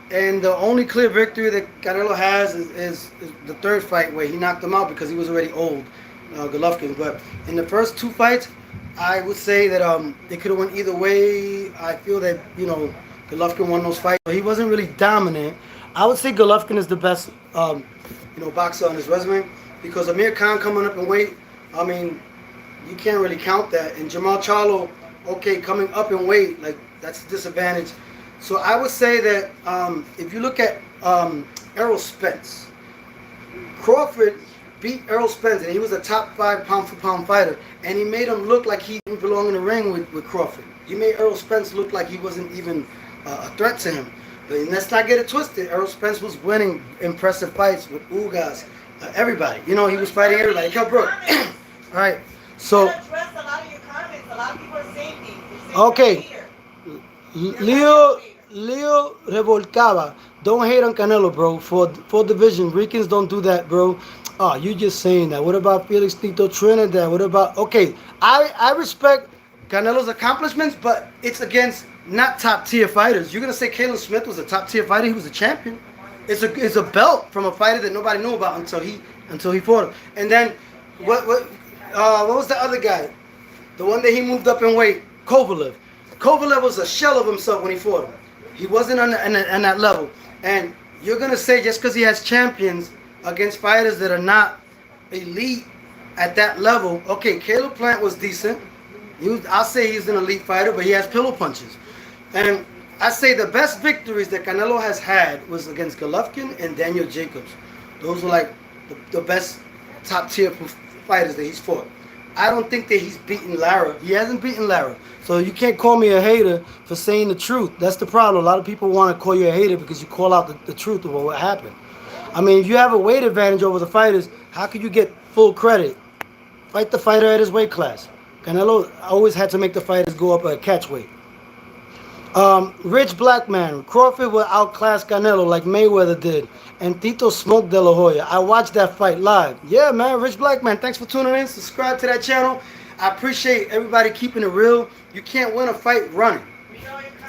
And the only clear victory that Canelo has is the third fight where he knocked him out because he was already old, Golovkin. But in the first two fights, I would say that it could have went either way. I feel that Golovkin won those fights. He wasn't really dominant. I would say Golovkin is the best boxer on his resume because Amir Khan coming up in weight. I mean, you can't really count that. And Jamal Charlo, okay, coming up in weight, like that's a disadvantage. So I would say that if you look at Errol Spence, Crawford beat Errol Spence, and he was a top 5 pound-for-pound fighter, and he made him look like he didn't belong in the ring with Crawford. He made Errol Spence look like he wasn't even a threat to him. But let's not get it twisted. Errol Spence was winning impressive fights with Ugas, everybody. He was fighting everybody. Kel Brook. All right. So. Address a lot of your comments. A lot of people are saying things. Okay. Leo Revolcaba, don't hate on Canelo, bro. For division, Ricans don't do that, bro. Oh, you just saying that. What about Felix Tito Trinidad? What about... Okay, I respect Canelo's accomplishments, but it's against not top-tier fighters. You're going to say Caleb Smith was a top-tier fighter? He was a champion. It's a belt from a fighter that nobody knew about until he fought him. And then, what was the other guy? The one that he moved up in weight? Kovalev. Kovalev was a shell of himself when he fought him. He wasn't on that level. And you're going to say just because he has champions against fighters that are not elite at that level. Okay, Caleb Plant was decent. I'll say he's an elite fighter, but he has pillow punches. And I say the best victories that Canelo has had was against Golovkin and Daniel Jacobs. Those were like the best top-tier fighters that he's fought. I don't think that he's beaten Lara. He hasn't beaten Lara. So you can't call me a hater for saying the truth. That's the problem. A lot of people want to call you a hater because you call out the truth of what happened. I mean, if you have a weight advantage over the fighters, how could you get full credit? Fight the fighter at his weight class. Canelo always had to make the fighters go up a catch weight. Rich Black Man. Crawford will outclass Canelo like Mayweather did. And Tito smoked De La Hoya. I watched that fight live. Yeah, man. Rich Black Man. Thanks for tuning in. Subscribe to that channel. I appreciate everybody keeping it real. You can't win a fight running.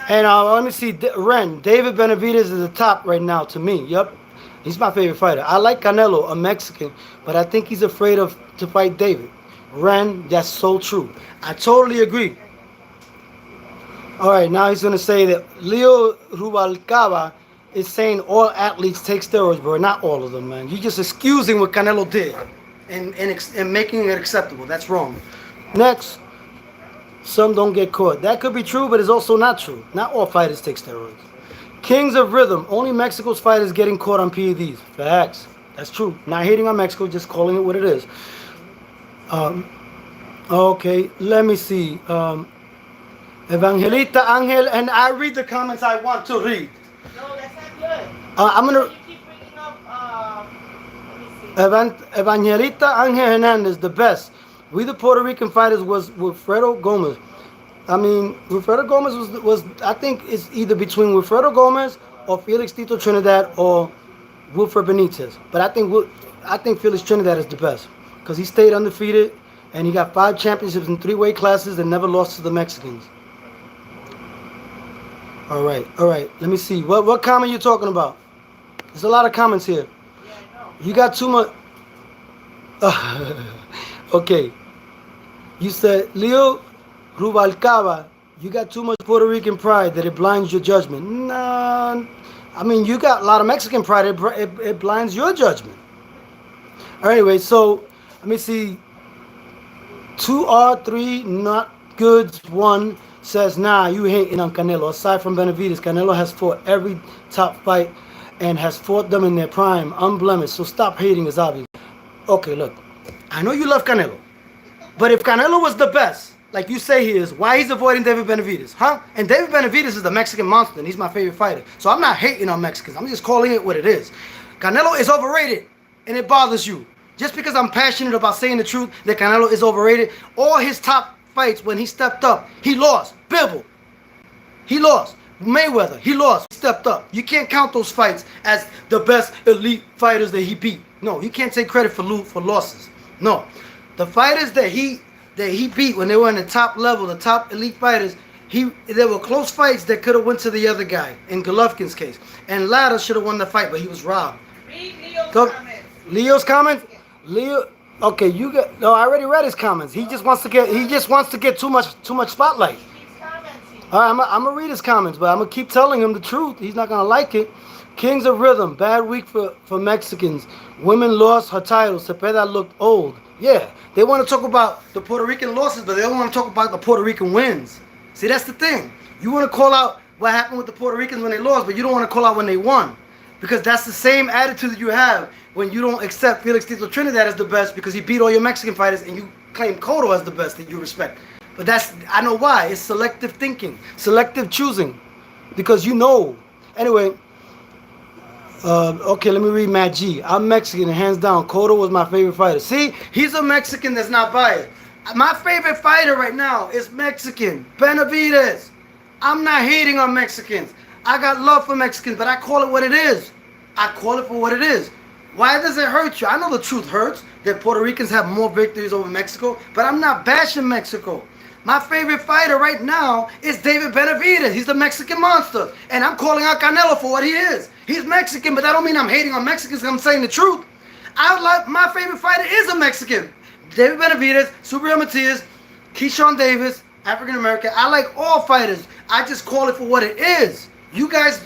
And let me see. David Benavidez is the top right now to me. Yep. He's my favorite fighter. I like Canelo, a Mexican, but I think he's afraid to fight David. That's so true. I totally agree. All right, now he's going to say that Leo Rubalcaba is saying all athletes take steroids, bro. Not all of them, man. You're just excusing what Canelo did and making it acceptable. That's wrong. Next, some don't get caught. That could be true, but it's also not true. Not all fighters take steroids. Kings of Rhythm. Only Mexico's fighters getting caught on PEDs. Facts. That's true. Not hating on Mexico, just calling it what it is. Okay, let me see. Evangelita Angel, and I read the comments I want to read. No, that's not good. I'm gonna. You keep bringing up. Let me see. Evangelita Angel Hernandez, the best. We the Puerto Rican fighters was Wilfredo Gomez. I mean, Wilfredo Gomez was I think it's either between Wilfredo Gomez or Felix Tito Trinidad or Wilfred Benitez. But I think Felix Trinidad is the best because he stayed undefeated and he got 5 championships in 3 weight classes and never lost to the Mexicans. All right. Let me see. What comment you talking about? There's a lot of comments here. Yeah, I know. You got too much. Okay. You said, Leo Rubalcaba, you got too much Puerto Rican pride that it blinds your judgment. Nah, I mean, you got a lot of Mexican pride, it blinds your judgment. Anyway, so let me see. 2R3, not goods. 1 says, nah, you hating on Canelo. Aside from Benavides, Canelo has fought every top fight and has fought them in their prime, unblemished. So stop hating, is obvious. Okay, look, I know you love Canelo, but if Canelo was the best, like you say he is, why he's avoiding David Benavides, huh? And David Benavides is the Mexican monster, and he's my favorite fighter. So I'm not hating on Mexicans. I'm just calling it what it is. Canelo is overrated, and it bothers you. Just because I'm passionate about saying the truth that Canelo is overrated, all his top fights when he stepped up, he lost. Bivol, he lost. Mayweather, he lost. He stepped up. You can't count those fights as the best elite fighters that he beat. No, you can't take credit for losses. No, the fighters that he beat when they were in the top level, the top elite fighters, there were close fights that could have went to the other guy. In Golovkin's case, and Ladder should have won the fight, but he was robbed. Read Leo's comments. Leo's comments. Leo, okay, you got. No, I already read his comments. He just wants to get too much spotlight. He keeps commenting. All right, I'm gonna read his comments, but I'm gonna keep telling him the truth. He's not gonna like it. Kings of Rhythm, bad week for Mexicans. Women lost her title. Cepeda looked old. Yeah, they want to talk about the Puerto Rican losses, but they don't want to talk about the Puerto Rican wins. See, that's the thing. You want to call out what happened with the Puerto Ricans when they lost, but you don't want to call out when they won. Because that's the same attitude that you have when you don't accept Felix Tito Trinidad as the best because he beat all your Mexican fighters and you claim Cotto as the best that you respect. But I know why. It's selective thinking, selective choosing. Because you know. Anyway, okay, let me read Matt G. I'm Mexican and hands down, Cotto was my favorite fighter. See, he's a Mexican that's not biased. My favorite fighter right now is Mexican, Benavides. I'm not hating on Mexicans. I got love for Mexicans, but I call it what it is. I call it for what it is. Why does it hurt you? I know the truth hurts, that Puerto Ricans have more victories over Mexico, but I'm not bashing Mexico. My favorite fighter right now is David Benavides. He's the Mexican monster. And I'm calling out Canelo for what he is. He's Mexican, but that don't mean I'm hating on Mexicans. I'm saying the truth. My favorite fighter is a Mexican. David Benavides, Subriel Matias, Keyshawn Davis, African American. I like all fighters. I just call it for what it is. You guys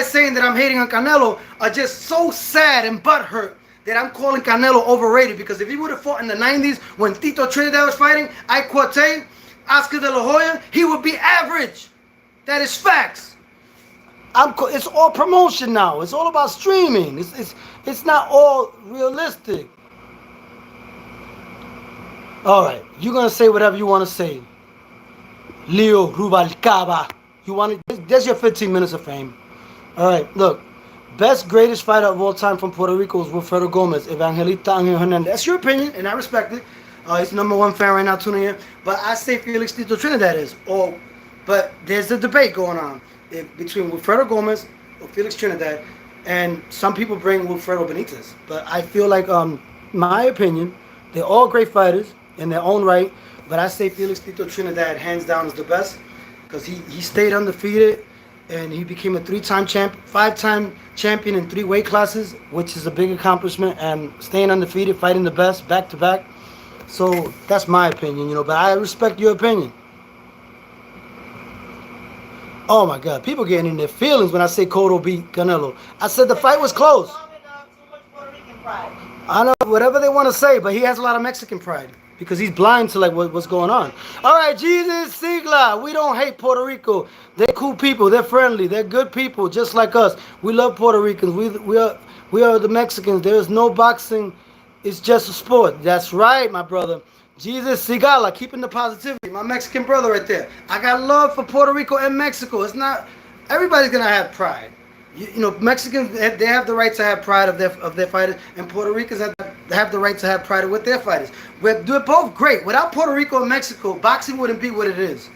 saying that I'm hating on Canelo are just so sad and butthurt that I'm calling Canelo overrated, because if he would have fought in the 90s when Tito Trinidad was fighting, Ike Quartey, Oscar De La Hoya, he would be average. That is facts. It's all promotion now. It's all about streaming. It's not all realistic. All right, you're gonna say whatever you want to say. Leo Rubalcaba. You want it? There's your 15 minutes of fame. All right, look. Best, greatest fighter of all time from Puerto Rico is Wilfredo Gomez, Evangelista Angel Hernandez. That's your opinion, and I respect it. He's the #1 fan right now tuning in. But I say Felix Tito Trinidad is. But there's a debate going on between Wilfredo Gomez or Felix Trinidad, and some people bring Wilfredo Benitez. But I feel like, my opinion, they're all great fighters in their own right. But I say Felix Tito Trinidad, hands down, is the best, because he stayed undefeated. And he became a 3-time champion, 5-time champion in 3 weight classes, which is a big accomplishment. And staying undefeated, fighting the best, back to back. So that's my opinion, but I respect your opinion. Oh my God, people getting in their feelings when I say Cotto beat Canelo. I said the fight was close. I know, whatever they want to say, but he has a lot of Mexican pride, because he's blind to what's going on. All right, Jesus Sigla. We don't hate Puerto Rico. They're cool people. They're friendly. They're good people, just like us. We love Puerto Ricans. We are the Mexicans. There is no boxing. It's just a sport. That's right, my brother. Jesus Sigala, keeping the positivity. My Mexican brother right there. I got love for Puerto Rico and Mexico. It's not, everybody's gonna have pride. Mexicans, they have the right to have pride of their fighters, and Puerto Ricans have the right to have pride with their fighters. They're both great. Without Puerto Rico and Mexico, boxing wouldn't be what it is.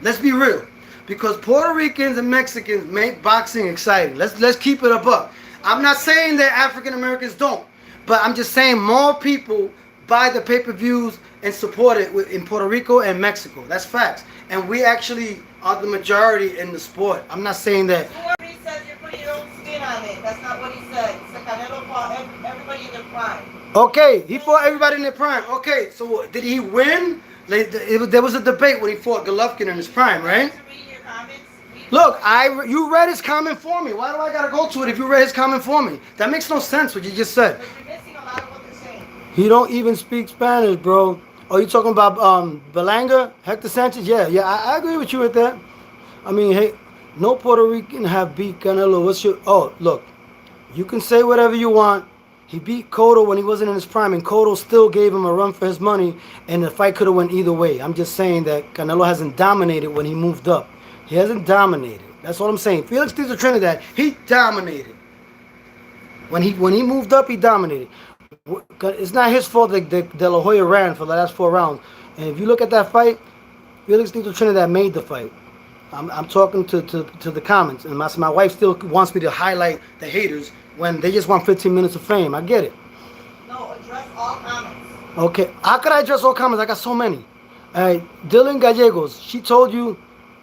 Let's be real, because Puerto Ricans and Mexicans make boxing exciting. Let's keep it a buck. I'm not saying that African Americans don't, but I'm just saying more people buy the pay-per-views and support it in Puerto Rico and Mexico. That's facts, and we actually are the majority in the sport. I'm not saying that. Whoever says you're putting your own spin on comment. That's not what he said. He said Canelo fought everybody in their prime. Okay, he fought everybody in their prime. Okay, so did he win? Like, there was a debate when he fought Golovkin in his prime, right? Read your comments. Look, you read his comment for me. Why do I gotta go to it if you read his comment for me? That makes no sense what you just said. But you're missing a lot of what they're saying. He don't even speak Spanish, bro. Oh, you talking about Belanga, Hector Sanchez? Yeah, I agree with you with that. I mean, hey, no Puerto Rican have beat Canelo. What's your? Oh, look, you can say whatever you want. He beat Cotto when he wasn't in his prime, and Cotto still gave him a run for his money, and the fight could have went either way. I'm just saying that Canelo hasn't dominated when he moved up. He hasn't dominated. That's all I'm saying. Felix Tito Trinidad, he dominated. When he moved up, he dominated. It's not his fault that De La Hoya ran for the last 4 rounds. And if you look at that fight, Felix Tito Trinidad made the fight. I'm talking to the comments, and my wife still wants me to highlight the haters when they just want 15 minutes of fame. I get it. No, address all comments. Okay, how could I address all comments? I got so many. All right, Dylan Gallegos, she told you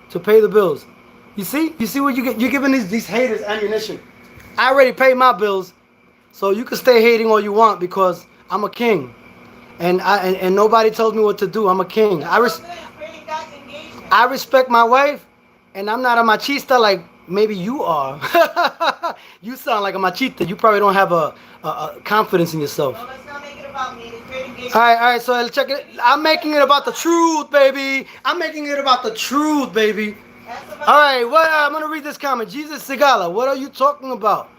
to pay the bills. You see what you get? You're giving these haters ammunition. I already paid my bills, so you can stay hating all you want because I'm a king, and nobody tells me what to do. I'm a king. I respect my wife, and I'm not a machista like maybe you are. You sound like a machista. You probably don't have a confidence in yourself. No, let's not make it about me. It's great engagement. All right. So let's check it. I'm making it about the truth, baby. I'm making it about the truth, baby. All right. I'm gonna read this comment. Jesus Segala, what are you talking about?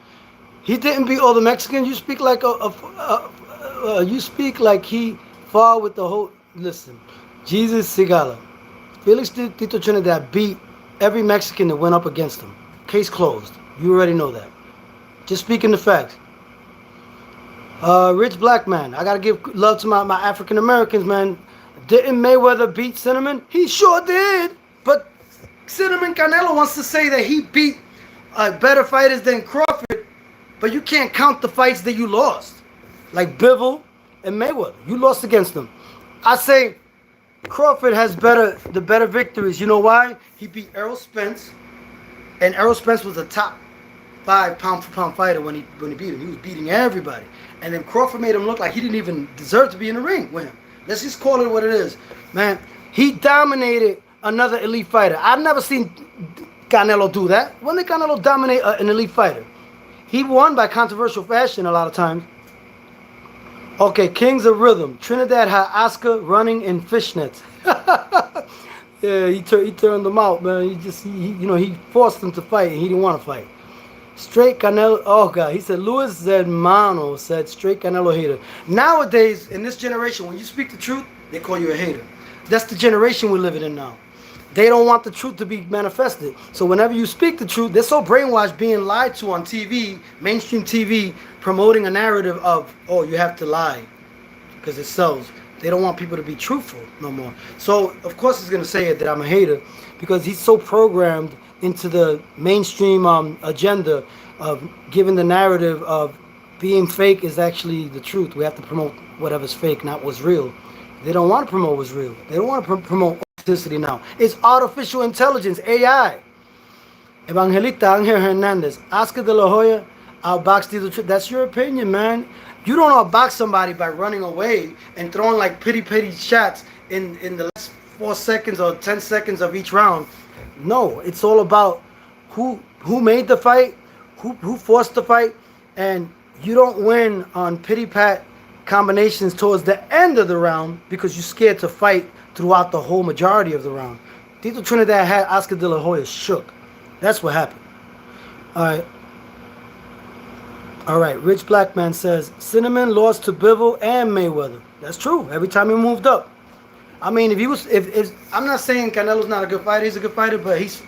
He didn't beat all the Mexicans. You speak like you speak like he fought with the whole. Listen, Jesus Segala, Felix Tito Trinidad beat every Mexican that went up against him. Case closed. You already know that. Just speaking the facts. Rich Black Man. I gotta give love to my African Americans, man. Didn't Mayweather beat Cinnamon? He sure did. But Cinnamon Canelo wants to say that he beat better fighters than Crawford, but you can't count the fights that you lost. Like Bivol and Mayweather. You lost against them. I say Crawford has the better victories. You know why? He beat Errol Spence, and Errol Spence was a top 5 pound-for-pound fighter when he beat him. He was beating everybody. And then Crawford made him look like he didn't even deserve to be in the ring with him. Let's just call it what it is. Man, he dominated another elite fighter. I've never seen Canelo do that. When did Canelo dominate an elite fighter? He won by controversial fashion a lot of times. Okay, Kings of Rhythm. Trinidad had Oscar running in fishnets. Yeah, he turned them out, man. He forced them to fight, and he didn't want to fight. Straight Canelo. Oh God, he said Luis Zedmano said straight Canelo hater. Nowadays, in this generation, when you speak the truth, they call you a hater. That's the generation we're living in now. They don't want the truth to be manifested. So whenever you speak the truth, they're so brainwashed, being lied to on TV, mainstream TV, promoting a narrative of, oh, you have to lie because it sells. They don't want people to be truthful no more. So of course he's gonna say it that I'm a hater because he's so programmed into the mainstream agenda of giving the narrative of being fake is actually the truth. We have to promote whatever's fake, not what's real. They don't want to promote what's real. They don't want to promote authenticity now. It's artificial intelligence, AI. Evangelista Angel Hernandez, Oscar De La Hoya outboxed Tito. That's your opinion, man. You don't outbox somebody by running away and throwing like pity shots in the last 4 seconds or 10 seconds of each round. No, it's all about who made the fight, who forced the fight, and you don't win on pity-pat combinations towards the end of the round because you're scared to fight throughout the whole majority of the round. Tito Trinidad had Oscar De La Hoya shook. That's what happened. All right. Rich Black Man says Cinnamon lost to Bivol and Mayweather. That's true. Every time he moved up. I mean, if I'm not saying Canelo's not a good fighter. He's a good fighter, but he's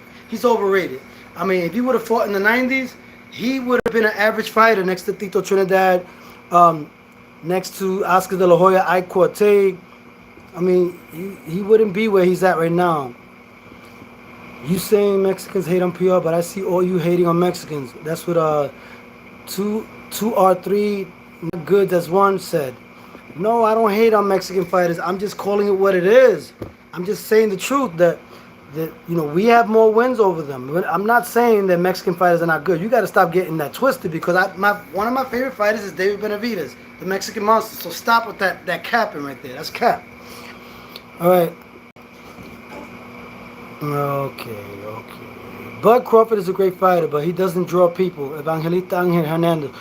overrated. I mean, if he would have fought in the 90s, he would have been an average fighter next to Tito Trinidad, next to Oscar De La Hoya, Ike Corte. I mean, he wouldn't be where he's at right now. You saying Mexicans hate on PR, but I see all you hating on Mexicans. That's what 2R3 not good as one said. No, I don't hate on Mexican fighters. I'm just calling it what it is. I'm just saying the truth that that, you know, we have more wins over them. I'm not saying that Mexican fighters are not good. You got to stop getting that twisted, because one of my favorite fighters is David Benavidez, the Mexican monster. So stop with that capping right there. That's cap. All right. Okay. Bud Crawford is a great fighter, but he doesn't draw people. Evangelista Angel Hernandez.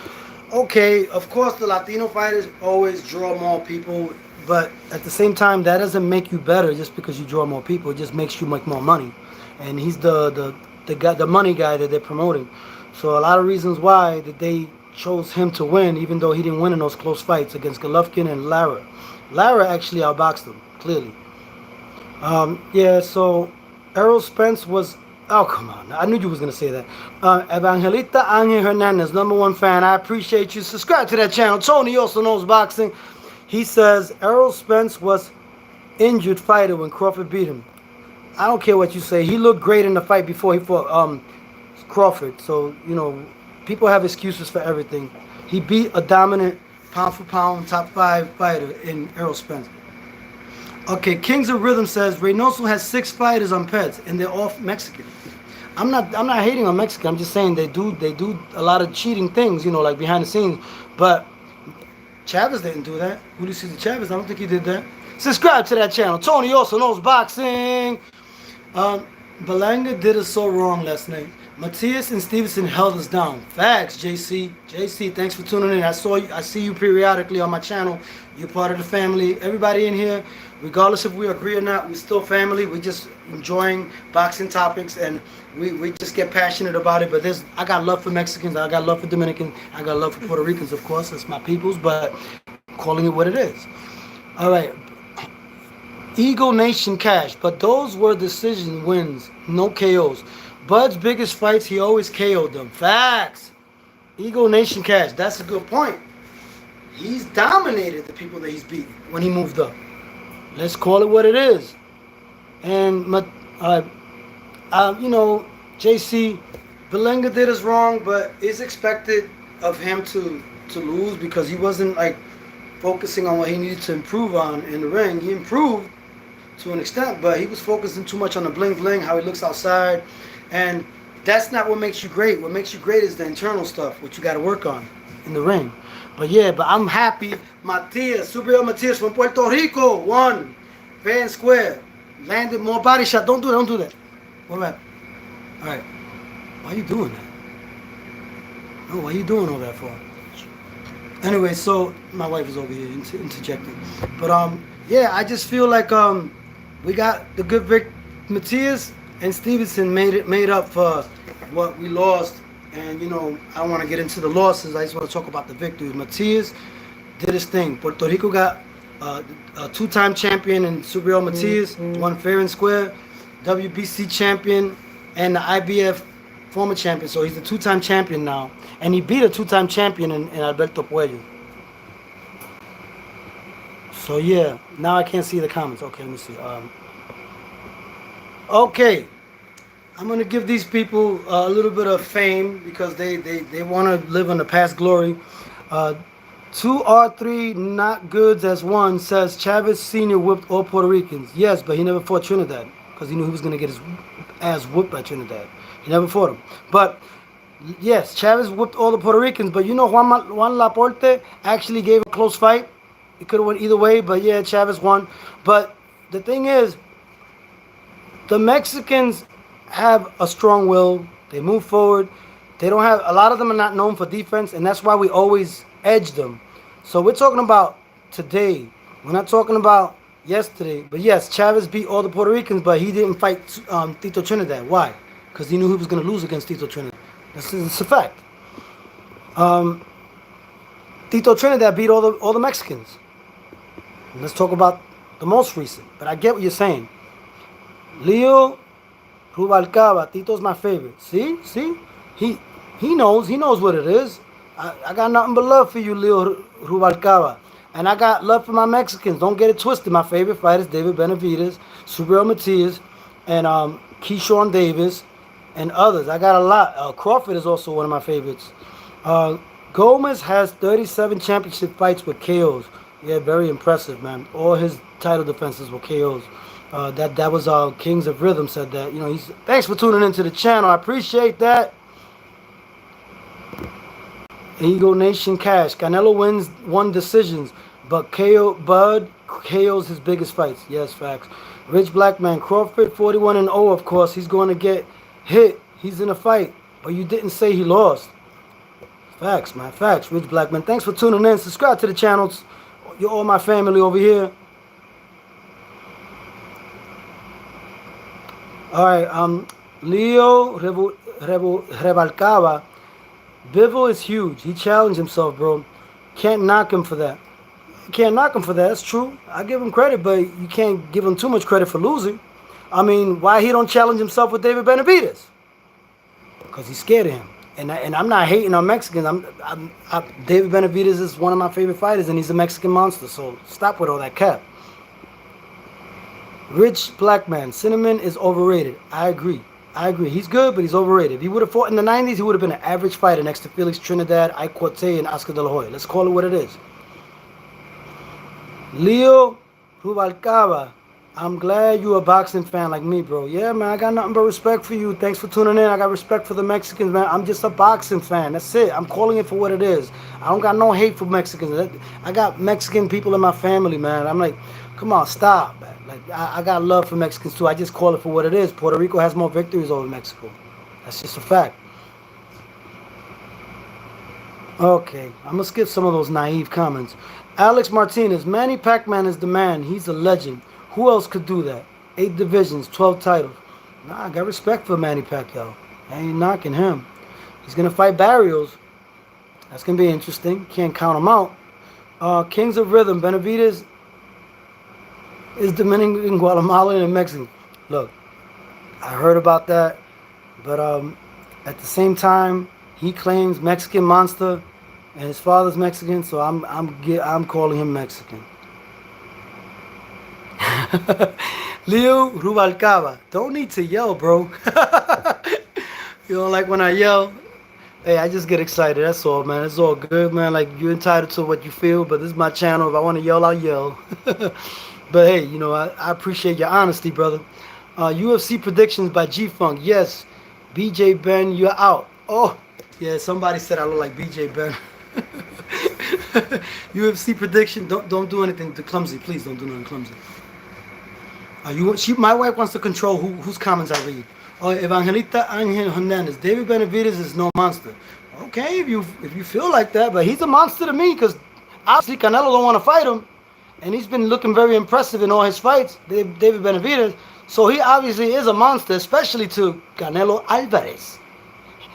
Okay, of course the Latino fighters always draw more people, but at the same time, that doesn't make you better just because you draw more people. It just makes you make more money, and he's the guy, the money guy that they're promoting. So a lot of reasons why that they chose him to win, even though he didn't win in those close fights against Golovkin and Lara. Lara actually outboxed him clearly. Yeah. So Errol Spence was. Oh, come on. I knew you was going to say that. Evangelista Angel Hernandez, #1 fan. I appreciate you. Subscribe to that channel. Tony also knows boxing. He says Errol Spence was injured fighter when Crawford beat him. I don't care what you say. He looked great in the fight before he fought Crawford. So, you know, people have excuses for everything. He beat a dominant pound-for-pound top 5 fighter in Errol Spence. Okay, Kings of Rhythm says Reynoso has 6 fighters on Pets, and they're all Mexican. I'm not hating on Mexican. I'm just saying they do a lot of cheating things, you know, like behind the scenes. But Chavez didn't do that. Julio Cesar Chavez, I don't think he did that. Subscribe to that channel. Tony also knows boxing. Balanga did us so wrong last night. Matias and Stevenson held us down. Facts, JC. JC, thanks for tuning in. I see you periodically on my channel. You're part of the family. Everybody in here, regardless if we agree or not, we're still family. We're just enjoying boxing topics, and we just get passionate about it. But I got love for Mexicans. I got love for Dominicans. I got love for Puerto Ricans, of course. That's my peoples, but I'm calling it what it is. All right. Eagle Nation Cash, but those were decision wins, no KOs. Bud's biggest fights, he always KO'd them. Facts. Eagle Nation Cash, that's a good point. He's dominated the people that he's beaten when he moved up. Let's call it what it is. And, you know, JC, Belenga did us wrong, but it's expected of him to lose because he wasn't, like, focusing on what he needed to improve on in the ring. He improved to an extent, but he was focusing too much on the bling bling, how he looks outside, and that's not what makes you great. What makes you great is the internal stuff, which you got to work on in the ring. But yeah, but I'm happy. Matias, Matias from Puerto Rico won fair and square, landed more body shot. Don't do that. What about? All right, why are you doing that? No, why are you doing all that for? Anyway, so my wife is over here interjecting, but yeah, I just feel like we got the good Vic. Matias and Stevenson made up for what we lost, and you know, I don't want to get into the losses. I just want to talk about the victories. Matias did his thing. Puerto Rico got a 2-time champion in Subriel Matias, won fair and square, WBC champion, and the IBF former champion. So he's a 2-time champion now, and he beat a 2-time champion in Alberto Puello. So yeah, now I can't see the comments. Okay, let me see. Okay, I'm gonna give these people a little bit of fame because they want to live on the past glory. 2R3 not goods as one says Chavez Sr. whipped all Puerto Ricans. Yes, but he never fought Trinidad because he knew he was gonna get his ass whooped by Trinidad. He never fought him. But yes, Chavez whipped all the Puerto Ricans. But you know, Juan Laporte actually gave a close fight. It could have went either way, but yeah, Chavez won. But the thing is, the Mexicans have a strong will. They move forward. They don't have, a lot of them are not known for defense, and that's why we always edge them. So we're talking about today. We're not talking about yesterday. But yes, Chavez beat all the Puerto Ricans, but he didn't fight Tito Trinidad. Why? Because he knew he was going to lose against Tito Trinidad. It's a fact. Tito Trinidad beat all the Mexicans. Let's talk about the most recent. But I get what you're saying. Leo Rubalcaba, Tito's my favorite. See? He knows what it is. I got nothing but love for you, Leo Rubalcaba. And I got love for my Mexicans. Don't get it twisted. My favorite fighters, David Benavidez, Subriel Matias, and Keyshawn Davis, and others. I got a lot. Crawford is also one of my favorites. Gomez has 37 championship fights with KOs. Yeah, very impressive, man. All his title defenses were KOs. That was Kings of Rhythm said that. You know, he's thanks for tuning into the channel. I appreciate that. Eagle Nation Cash. Canelo wins 1 decisions, but Bud KO's his biggest fights. Yes, facts. Rich Black Man Crawford 41-0. Of course, he's going to get hit. He's in a fight, but you didn't say he lost. Facts, man. Facts. Rich Black Man. Thanks for tuning in. Subscribe to the channels. You're all my family over here. All right, Leo Rebalcaba. Bivol is huge. He challenged himself, bro. Can't knock him for that. Can't knock him for that. That's true. I give him credit, but you can't give him too much credit for losing. I mean, why he don't challenge himself with David Benavidez? Because he's scared of him. And I'm not hating on Mexicans. David Benavidez is one of my favorite fighters, and he's a Mexican monster. So stop with all that cap. Rich Black Man. Cinnamon is overrated. I agree. He's good, but he's overrated. If he would have fought in the 90s, he would have been an average fighter next to Felix Trinidad, Ike Corte, and Oscar De La Hoya. Let's call it what it is. Leo Rubalcaba. I'm glad you a boxing fan like me, bro. Yeah, man, I got nothing but respect for you. Thanks for tuning in. I got respect for the Mexicans, man. I'm just a boxing fan. That's it. I'm calling it for what it is. I don't got no hate for Mexicans. I got Mexican people in my family, man. I'm like, come on, stop, man. Like, I got love for Mexicans, too. I just call it for what it is. Puerto Rico has more victories over Mexico. That's just a fact. Okay, I'm going to skip some of those naive comments. Alex Martinez. Manny Pacman is the man. He's a legend. Who else could do that? 8 divisions, 12 titles. Nah, I got respect for Manny Pacquiao. I ain't knocking him. He's going to fight Barrios. That's going to be interesting. Can't count him out. Kings of Rhythm. Benavidez is Dominican, Guatemalan, and Mexican. Look, I heard about that, but at the same time, he claims Mexican monster, and his father's Mexican, so I'm calling him Mexican. Leo Rubalcaba. Don't need to yell, bro. You don't like when I yell? Hey, I just get excited. That's all, man. It's all good, man. Like, you're entitled to what you feel, but this is my channel. If I want to yell, I'll yell. But hey, you know, I appreciate your honesty, brother. UFC predictions by G-Funk. Yes, BJ Ben, you're out. Oh, yeah, somebody said I look like BJ Ben. UFC prediction. Don't do anything clumsy. Please don't do nothing clumsy. My wife wants to control whose comments I read. Evangelita Angel Hernandez. David Benavidez is no monster. Okay, if you feel like that, but he's a monster to me because obviously Canelo don't want to fight him, and he's been looking very impressive in all his fights, David Benavidez. So he obviously is a monster, especially to Canelo Alvarez.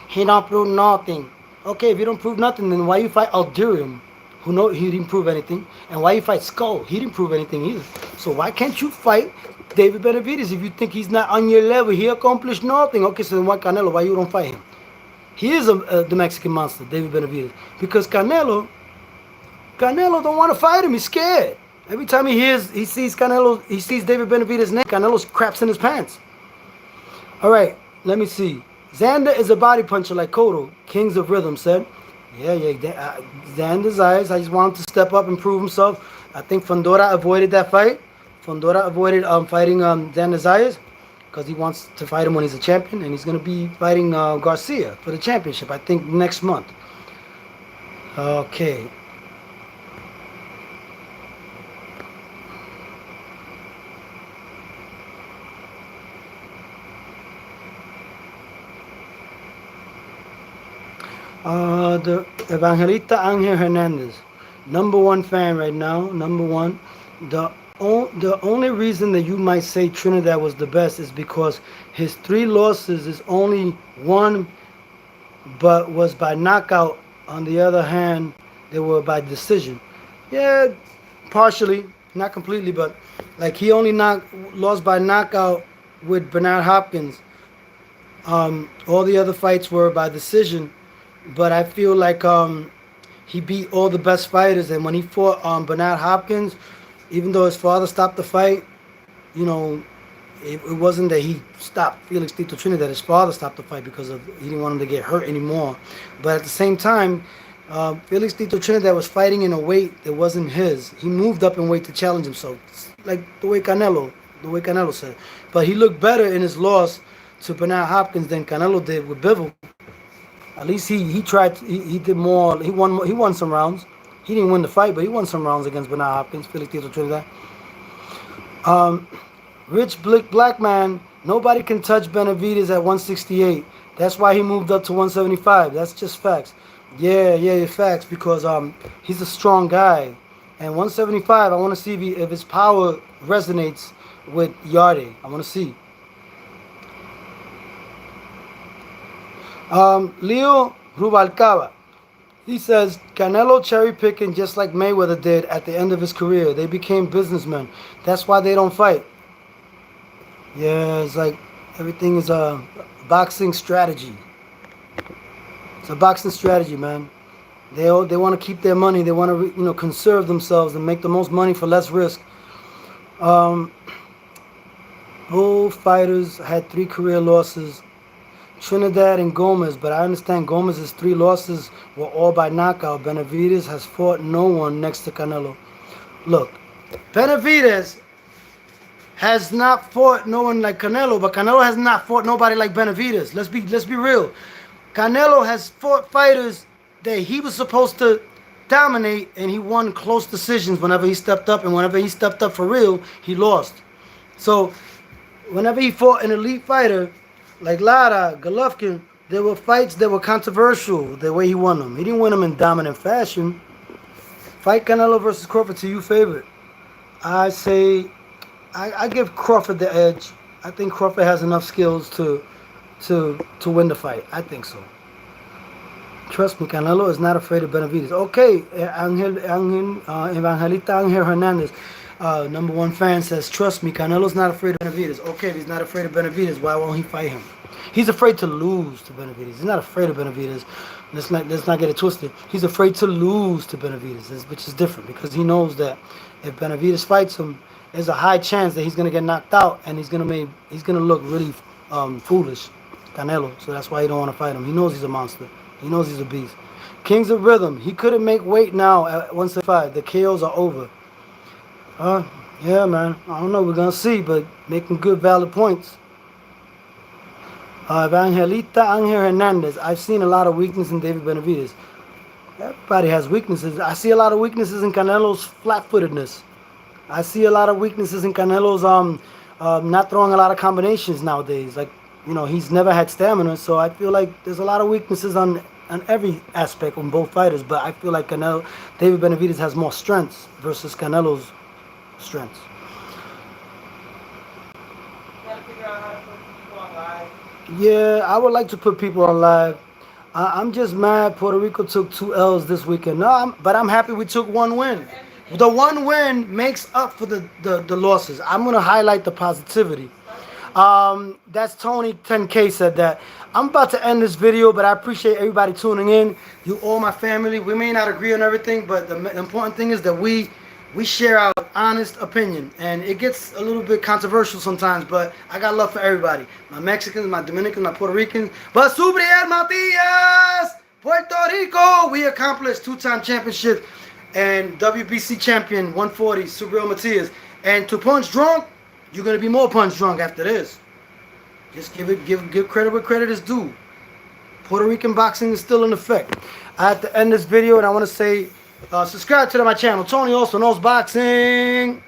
He don't prove nothing. Okay, if you don't prove nothing, then why you fight Aldirium, who he didn't prove anything, and why you fight Skull? He didn't prove anything either. So why can't you fight David Benavidez if you think he's not on your level? He accomplished nothing. Okay, so then why Canelo? Why you don't fight him? He is the Mexican monster, David Benavidez, because Canelo don't want to fight him. He's scared. Every time he sees David Benavidez's name, Canelo craps in his pants. All right, let me see. Xander is a body puncher like Cotto. Kings of Rhythm said. Yeah. Xander's eyes. I just want him to step up and prove himself. I think Fundora avoided that fight. Fundora avoided fighting Xander Zayas because he wants to fight him when he's a champion, and he's going to be fighting Garcia for the championship, I think, next month. Okay. The Evangelita Angel Hernandez, #1 fan right now, #1. The only reason that you might say Trinidad was the best is because his 3 losses is only 1, but was by knockout. On the other hand, they were by decision. Yeah, partially, not completely, but like he only lost by knockout with Bernard Hopkins. All the other fights were by decision. But I feel like he beat all the best fighters, and when he fought Bernard Hopkins, even though his father stopped the fight, you know, it wasn't that he stopped Felix Tito Trinidad. His father stopped the fight because he didn't want him to get hurt anymore. But at the same time, Felix Tito Trinidad was fighting in a weight that wasn't his. He moved up in weight to challenge himself, like the way Canelo the way Canelo said. But he looked better in his loss to Bernard Hopkins than Canelo did with Bivol. At least he tried. He did more. He won some rounds. He didn't win the fight, but he won some rounds against Bernard Hopkins, Felix Tito Trinidad. Rich Black Man. Nobody can touch Benavidez at 168. That's why he moved up to 175. That's just facts. Yeah, facts, because he's a strong guy. And 175, I want to see if his power resonates with Yarde. I want to see. Leo Rubalcaba. He says, Canelo cherry picking just like Mayweather did at the end of his career. They became businessmen. That's why they don't fight. Yeah, it's like everything is a boxing strategy. It's a boxing strategy, man. They want to keep their money. They want to conserve themselves and make the most money for less risk. Both fighters had 3 career losses. Trinidad and Gomez, but I understand Gomez's 3 losses were all by knockout. Benavidez has fought no one next to Canelo. Look, Benavidez has not fought no one like Canelo, but Canelo has not fought nobody like Benavidez. Let's be real. Canelo has fought fighters that he was supposed to dominate, and he won close decisions whenever he stepped up, and whenever he stepped up for real, he lost. So whenever he fought an elite fighter like Lara, Golovkin, there were fights that were controversial the way he won them. He didn't win them in dominant fashion. Fight Canelo versus Crawford to you favorite. I say I give Crawford the edge. I think Crawford has enough skills to win the fight. I think so. Trust me, Canelo is not afraid of Benavidez. Okay, Evangelista Angel Hernandez, #1 fan, says, trust me, Canelo's not afraid of Benavidez. Okay, if he's not afraid of Benavidez, why won't he fight him? He's afraid to lose to Benavidez. He's not afraid of Benavidez. Let's not get it twisted. He's afraid to lose to Benavidez, which is different, because he knows that if Benavidez fights him, there's a high chance that he's gonna get knocked out, and he's gonna look really foolish, Canelo. So that's why he don't want to fight him. He knows he's a monster. He knows he's a beast. Kings of Rhythm. He couldn't make weight now at 175. The KOs are over. Yeah, man. I don't know. We're going to see, but making good, valid points. Evangelista Angel Hernandez. I've seen a lot of weakness in David Benavidez. Everybody has weaknesses. I see a lot of weaknesses in Canelo's flat-footedness. I see a lot of weaknesses in Canelo's not throwing a lot of combinations nowadays. Like, he's never had stamina, so I feel like there's a lot of weaknesses on every aspect on both fighters. But I feel like David Benavidez has more strengths versus Canelo's strengths. Yeah, I would like to put people on live. I'm just mad Puerto Rico took 2 L's this weekend. But I'm happy we took 1 win. The 1 win makes up for the losses. I'm going to highlight the positivity. That's Tony 10K said that. I'm about to end this video, but I appreciate everybody tuning in. You all my family. We may not agree on everything, but the important thing is that we share our honest opinion. And it gets a little bit controversial sometimes, but I got love for everybody. My Mexicans, my Dominicans, my Puerto Ricans. But Subriel Matias! Puerto Rico! We accomplished 2-time championship and WBC champion 140, Subriel Matias. And to punch drunk, you're gonna be more punch drunk after this. Just give credit where credit is due. Puerto Rican boxing is still in effect. I have to end this video, and I want to say subscribe to my channel. Tony also knows boxing.